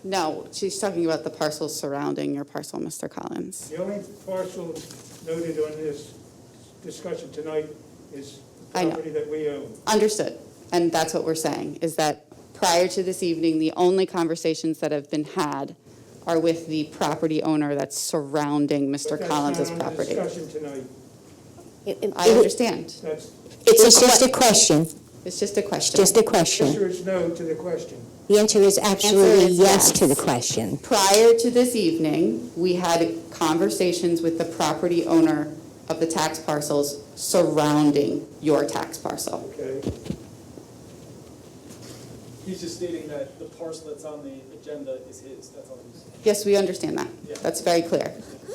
No, she's talking about the parcels surrounding your parcel, Mr. Collins. The only parcel noted on this discussion tonight is the I know. property that we own. Understood. And that's what we're saying, is that prior to this evening, the only conversations that have been had are with the property owner that's surrounding Mr. Collins's property. But that's not on the discussion tonight. I understand. It's just a question. It's just a question. Just a The question. answer is no to the question. The answer is absolutely is yes to the yes. question. Prior to this evening, we had conversations with the property owner of the tax parcels surrounding your tax parcel. Okay. He's just stating that the parcel that's on the agenda is his, that's all he's saying. Yes, we understand that. Yeah. That's very clear.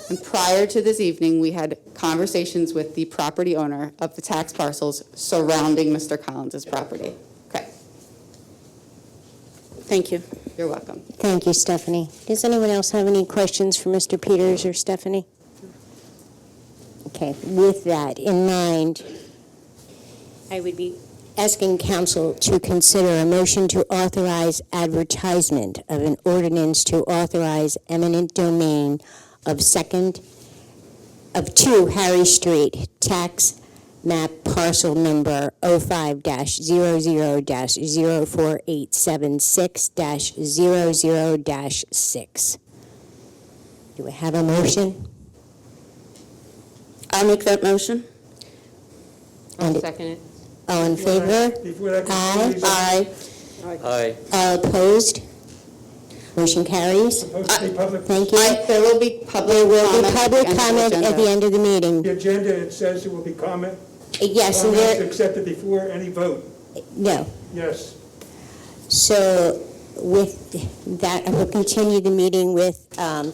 And prior to this evening, we had conversations with the property owner of the tax parcels surrounding Mr. Collins's property. Okay. Thank you. You're welcome. Thank you, Stephanie. Does anyone else have any questions for Mr. Peters or Stephanie? Okay, with that in mind, I would be asking council to consider a motion to authorize advertisement of an ordinance to authorize eminent domain of 2 Harry Street, tax map parcel number 05-00-04876-00-6. Do we have a motion? I'll make that motion. I'll second it. All in favor? Before that, Aye. Aye. Aye. All opposed? Motion carries. Supposed to be public. Thank you. There will be public There will be comment public at the end of the comment at the agenda. end of the meeting. The agenda, it says there will be comment. Yes, and Comments there, accepted before any vote. no. Yes. So with that, I will continue the meeting with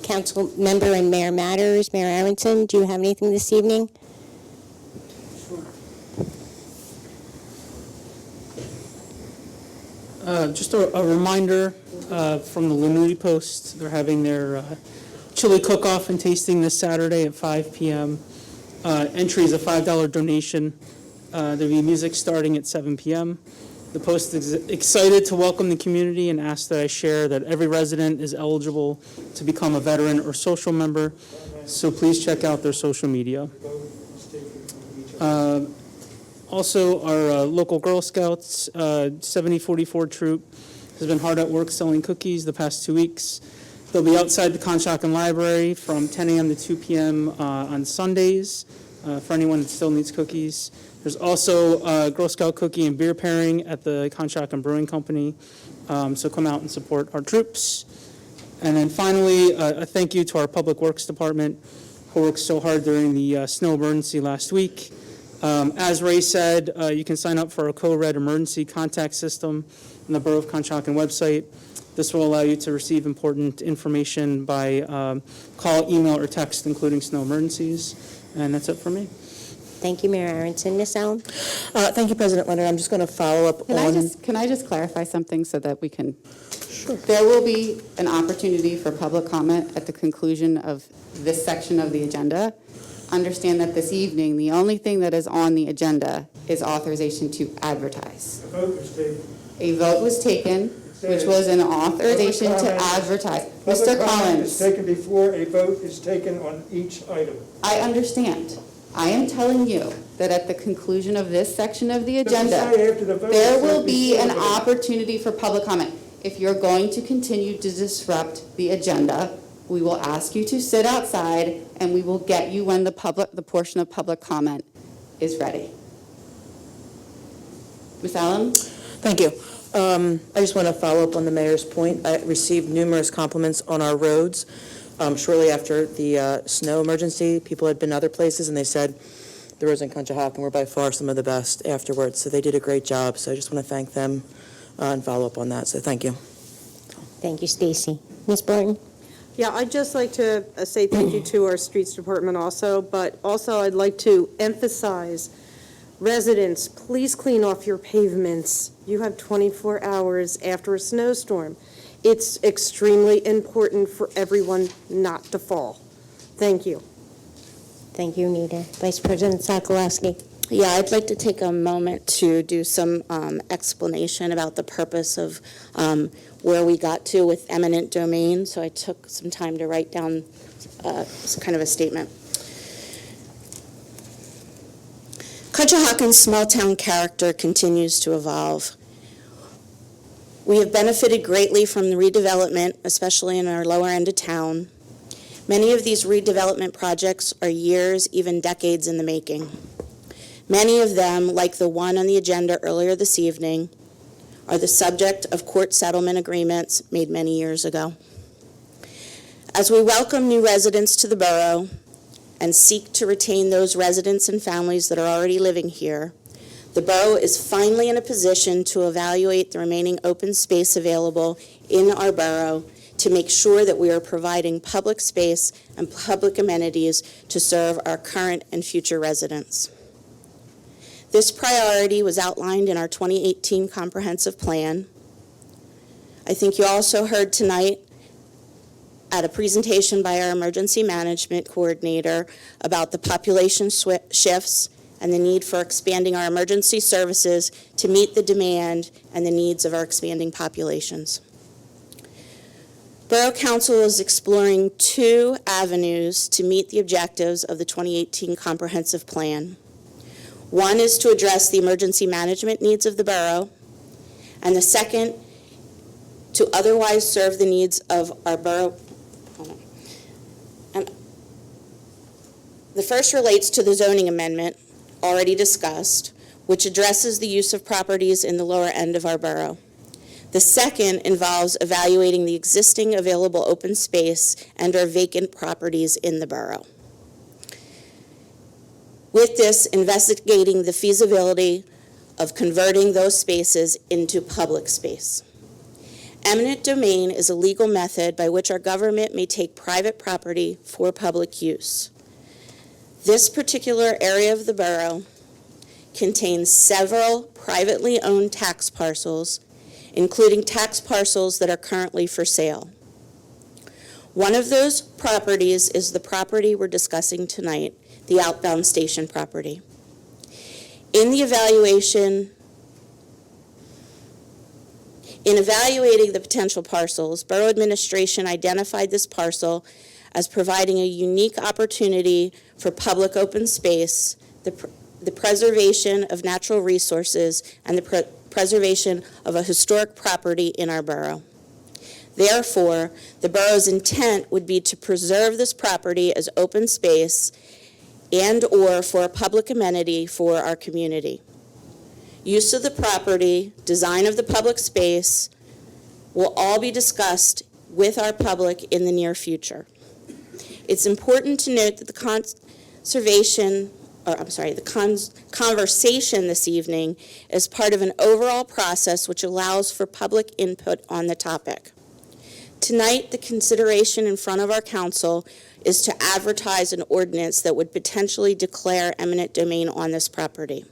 council member and mayor matters. Mayor Aronson, do you have anything this evening? Just a reminder from the Lunudi Post, they're having their chili cook-off and tasting this Saturday at 5 p.m. Entry is a $5 donation. There'll be music starting at 7 p.m. The Post is excited to welcome the community and ask that I share that every resident is eligible to become a veteran or social member, so please check out their social media. Also, our local Girl Scouts 7044 troop has been hard at work selling cookies the past 2 weeks. They'll be outside the Conshohocken Library from 10 a.m. to 2 p.m. On Sundays for anyone that still needs cookies. There's also Girl Scout cookie and beer pairing at the Conshohocken Brewing Company, so come out and support our troops. And then finally, a thank you to our Public Works Department, who worked so hard during the snow emergency last week. As Ray said, you can sign up for a co-red emergency contact system on the Borough of Conshohocken website. This will allow you to receive important information by call, email, or text, including snow emergencies. And that's it for me. Thank you, Mayor Aronson. Ms. Allen? Thank you, President Leonard. I'm just going to follow up Can I just clarify something so that we can? Sure. There will be an opportunity for public comment at the conclusion of this section of the agenda. Understand that this evening, the only thing that is on the agenda is authorization to advertise. A vote was taken. A vote was taken, which was an authorization to advertise. Mr. Public comment is Collins, taken before a vote is taken on each item. I understand. I am telling you that at the conclusion of this section of the Doesn't agenda, say after the vote, there it says will be before an the vote. opportunity for public comment. If you're going to continue to disrupt the agenda, we will ask you to sit outside, and we will get you when the portion of public comment is ready. Ms. Allen? Thank you. I just want to follow up on the mayor's point. I received numerous compliments on our roads. Shortly after the snow emergency, people had been other places, and they said the roads in Conshohocken were by far some of the best afterwards. So they did a great job. So I just want to thank them and follow up on that. So thank you. Thank you, Stacy. Ms. Barton? Yeah, I'd just like to say thank you to our streets department also, but also I'd like to emphasize, residents, please clean off your pavements. You have 24 hours after a snowstorm. It's extremely important for everyone not to fall. Thank you. Thank you, Nita. Vice President Sokolowski? Yeah, I'd like to take a moment to do some explanation about the purpose of where we got to with eminent domain. So I took some time to write down kind of a statement. Conshohocken's small-town character continues to evolve. We have benefited greatly from the redevelopment, especially in our lower end of town. Many of these redevelopment projects are years, even decades in the making. Many of them, like the one on the agenda earlier this evening, are the subject of court settlement agreements made many years ago. As we welcome new residents to the borough and seek to retain those residents and families that are already living here, the borough is finally in a position to evaluate the remaining open space available in our borough to make sure that we are providing public space and public amenities to serve our current and future residents. This priority was outlined in our 2018 comprehensive plan. I think you also heard tonight at a presentation by our emergency management coordinator about the population shifts and the need for expanding our emergency services to meet the demand and the needs of our expanding populations. Borough Council is exploring 2 avenues to meet the objectives of the 2018 Comprehensive Plan. One is to address the emergency management needs of the borough, and the second, to otherwise serve the needs of our borough. And the first relates to the zoning amendment, already discussed, which addresses the use of properties in the lower end of our borough. The second involves evaluating the existing available open space and/or vacant properties in the borough. With this, investigating the feasibility of converting those spaces into public space. Eminent domain is a legal method by which our government may take private property for public use. This particular area of the borough contains several privately owned tax parcels, including tax parcels that are currently for sale. One of those properties is the property we're discussing tonight, the outbound station property. In evaluating the potential parcels, Borough Administration identified this parcel as providing a unique opportunity for public open space, the preservation of natural resources, and the preservation of a historic property in our borough. Therefore, the borough's intent would be to preserve this property as open space and/or for a public amenity for our community. Use of the property, design of the public space will all be discussed with our public in the near future. It's important to note that the conversation this evening is part of an overall process which allows for public input on the topic. Tonight, the consideration in front of our council is to advertise an ordinance that would potentially declare eminent domain on this property.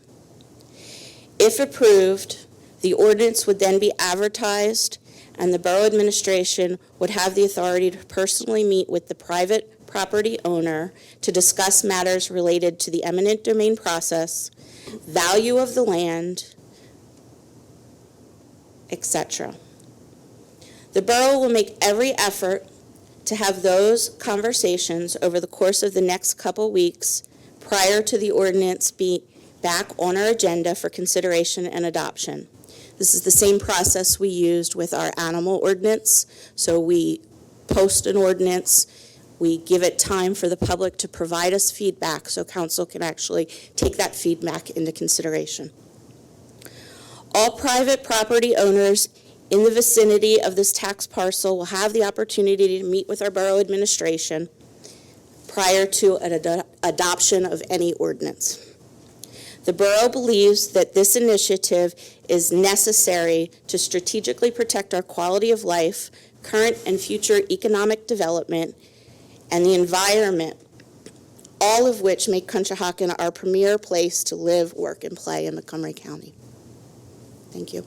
If approved, the ordinance would then be advertised, and the Borough Administration would have the authority to personally meet with the private property owner to discuss matters related to the eminent domain process, value of the land, etc. The borough will make every effort to have those conversations over the course of the next couple weeks prior to the ordinance being back on our agenda for consideration and adoption. This is the same process we used with our animal ordinance. So we post an ordinance, we give it time for the public to provide us feedback so council can actually take that feedback into consideration. All private property owners in the vicinity of this tax parcel will have the opportunity to meet with our borough administration prior to an adoption of any ordinance. The borough believes that this initiative is necessary to strategically protect our quality of life, current and future economic development, and the environment, all of which make Conshohocken our premier place to live, work, and play in Montgomery County. Thank you.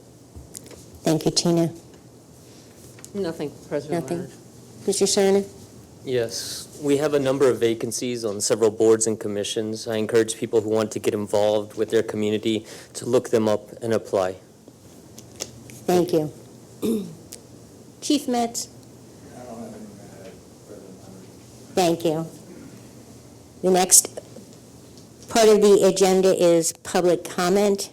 Thank you, Tina. Nothing, President Nothing. Leonard. Mr. Cerna? Yes, we have a number of vacancies on several boards and commissions. I encourage people who want to get involved with their community to look them up and apply. Thank you. Chief Metz? Thank you. The next part of the agenda is public comment.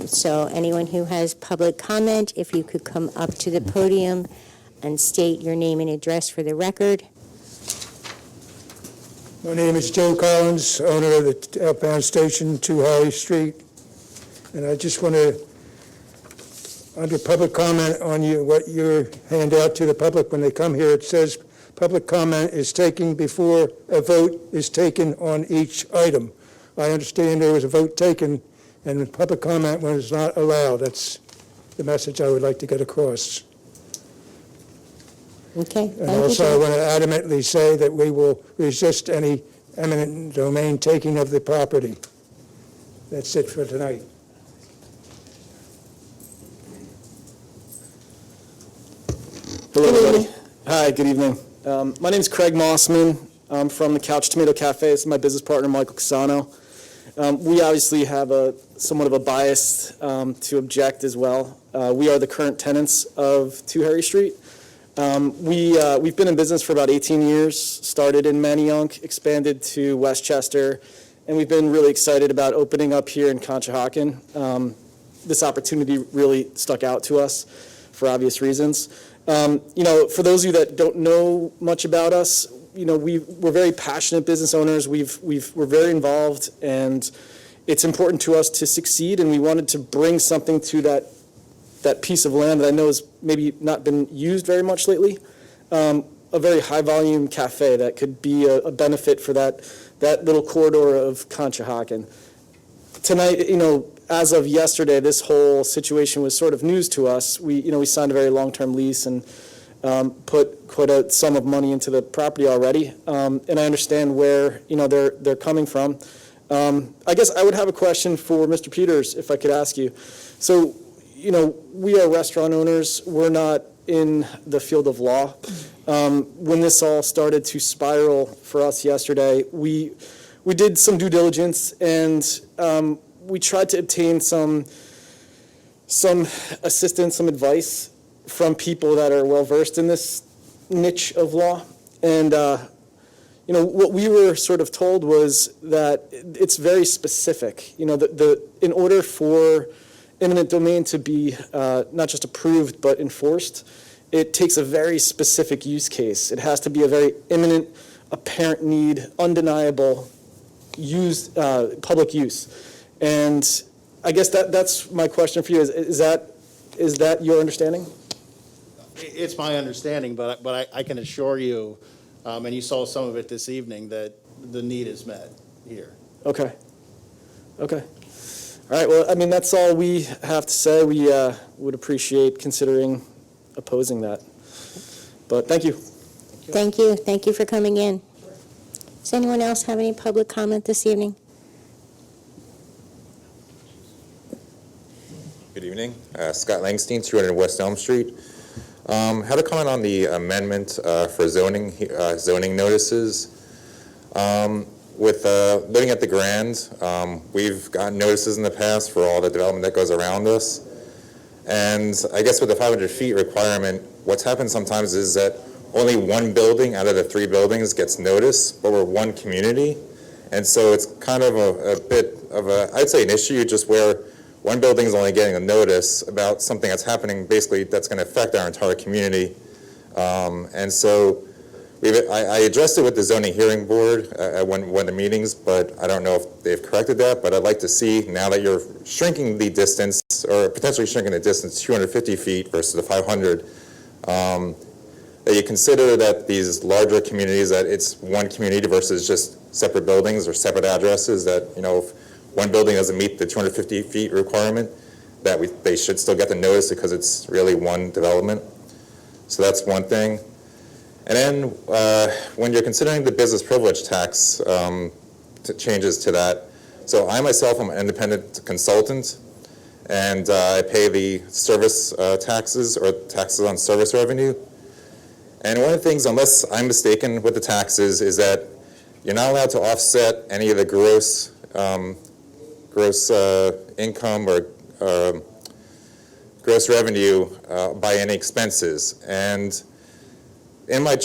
So anyone who has public comment, if you could come up to the podium and state your name and address for the record. My name is Joe Collins, owner of the outbound station, 2 Holly Street. And I just want to, under public comment on what you hand out to the public when they come here, it says public comment is taken before a vote is taken on each item. I understand there was a vote taken and public comment was not allowed. That's the message I would like to get across. Okay. And also, I want to adamantly say that we will resist any eminent domain taking of the property. That's it for tonight. Hello, everybody. Hi, good evening. My name is Craig Mossman. I'm from the Couch Tomato Cafe. This is my business partner, Michael Casano. We obviously have somewhat of a bias to object as well. We are the current tenants of 2 Harry Street. We've been in business for about 18 years, started in Manayunk, expanded to Westchester, and we've been really excited about opening up here in Conshohocken. This opportunity really stuck out to us for obvious reasons. For those of you that don't know much about us, we're very passionate business owners. We're very involved, and it's important to us to succeed, and we wanted to bring something to that piece of land that I know has maybe not been used very much lately. A very high-volume cafe that could be a benefit for that little corridor of Conshohocken. Tonight, as of yesterday, this whole situation was sort of news to us. We signed a very long-term lease and put quite a sum of money into the property already, and I understand where they're coming from. I guess I would have a question for Mr. Peters, if I could ask you. So, we are restaurant owners. We're not in the field of law. When this all started to spiral for us yesterday, we did some due diligence, and we tried to obtain some assistance, some advice from people that are well-versed in this niche of law. And, what we were sort of told was that it's very specific. In order for eminent domain to be not just approved but enforced, it takes a very specific use case. It has to be a very imminent, apparent need, undeniable public use. And I guess that's my question for you. Is that your understanding? It's my understanding, but I can assure you, and you saw some of it this evening, that the need is met here. Okay. All right, well, that's all we have to say. We would appreciate considering opposing that. But thank you. Thank you. Thank you for coming in. Does anyone else have any public comment this evening? Good evening. Scott Langstein, 200 West Elm Street. Had a comment on the amendment for zoning notices. With living at the Grand, we've gotten notices in the past for all the development that goes around us. And I guess with the 500 feet requirement, what's happened sometimes is that only one building out of the 3 buildings gets notice, but we're one community. And so it's kind of a bit of I'd say an issue just where one building is only getting a notice about something that's happening basically that's going to affect our entire community. And so I addressed it with the zoning hearing board at one of the meetings, but I don't know if they've corrected that. But I'd like to see, now that you're shrinking the distance, or potentially shrinking the distance 250 feet versus the 500, that you consider that these larger communities, that it's one community versus just separate buildings or separate addresses, that, if one building doesn't meet the 250 feet requirement, that they should still get the notice because it's really one development. So that's one thing. And then when you're considering the business privilege tax changes to that, so I myself am an independent consultant, and I pay the service taxes or taxes on service revenue. And one of the things, unless I'm mistaken with the taxes, is that you're not allowed to offset any of the gross income or gross revenue by any expenses. And in my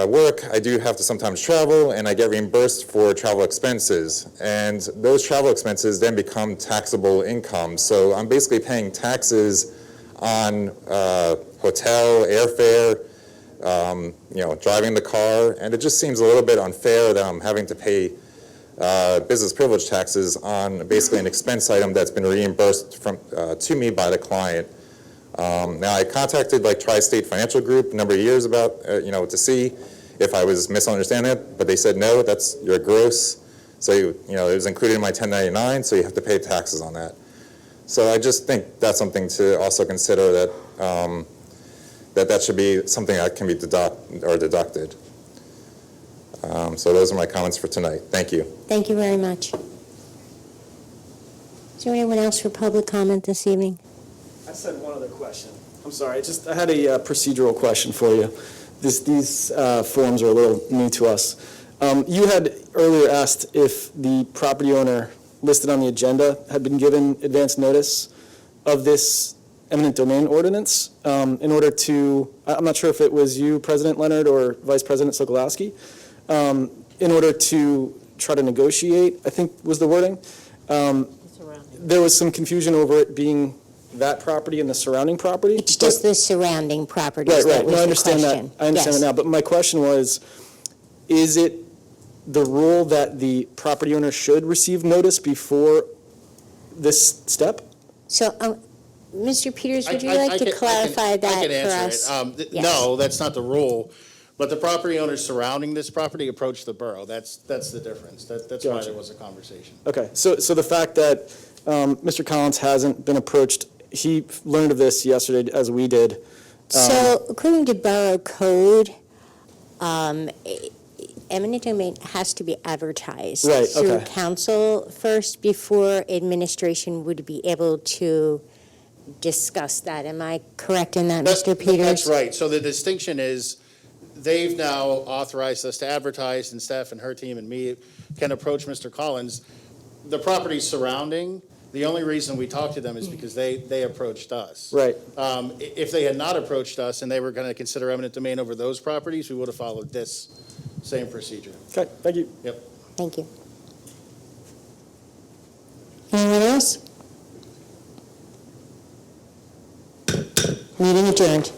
work, I do have to sometimes travel, and I get reimbursed for travel expenses. And those travel expenses then become taxable income. So I'm basically paying taxes on hotel, airfare, driving the car, and it just seems a little bit unfair that I'm having to pay business privilege taxes on basically an expense item that's been reimbursed to me by the client. Now, I contacted Tri-State Financial Group a number of years about, to see if I was misunderstanding it, but they said, no, that's your gross. So, it was included in my 1099, so you have to pay taxes on that. So I just think that's something to also consider, that that should be something that can be deducted. So those are my comments for tonight. Thank you. Thank you very much. Is there anyone else for public comment this evening? I just had one other question. I'm sorry, I had a procedural question for you. These forms are a little new to us. You had earlier asked if the property owner listed on the agenda had been given advance notice of this eminent domain ordinance in order to, I'm not sure if it was you, President Leonard, or Vice President Sokolowski, in order to try to negotiate, I think was the wording. There was some confusion over it being that property and the surrounding property. It's just the surrounding properties Right, that right. was No, I the understand that. question. I understand Yes. that now. But my question was, is it the rule that the property owner should receive notice before this step? So, Mr. Peters, would you I like to can- clarify I that can for answer us? it. Yes. No, that's not the rule, but the property owners surrounding this property approached the borough. That's the difference. That's why Gotcha. there was a conversation. Okay, so the fact that Mr. Collins hasn't been approached, he learned of this yesterday as we did. So, according to Borough Code, eminent domain has to be advertised Right, through okay. council first before administration would be able to discuss that. Am I correct in that, Mr. Peters? That's right. So the distinction is, they've now authorized us to advertise, and Steph and her team and me can approach Mr. Collins. The properties surrounding, the only reason we talked to them is because they approached us. Right. If they had not approached us and they were going to consider eminent domain over those properties, we would have followed this same procedure. Okay, thank you. Yep. Thank you. Anyone else? Meeting adjourned.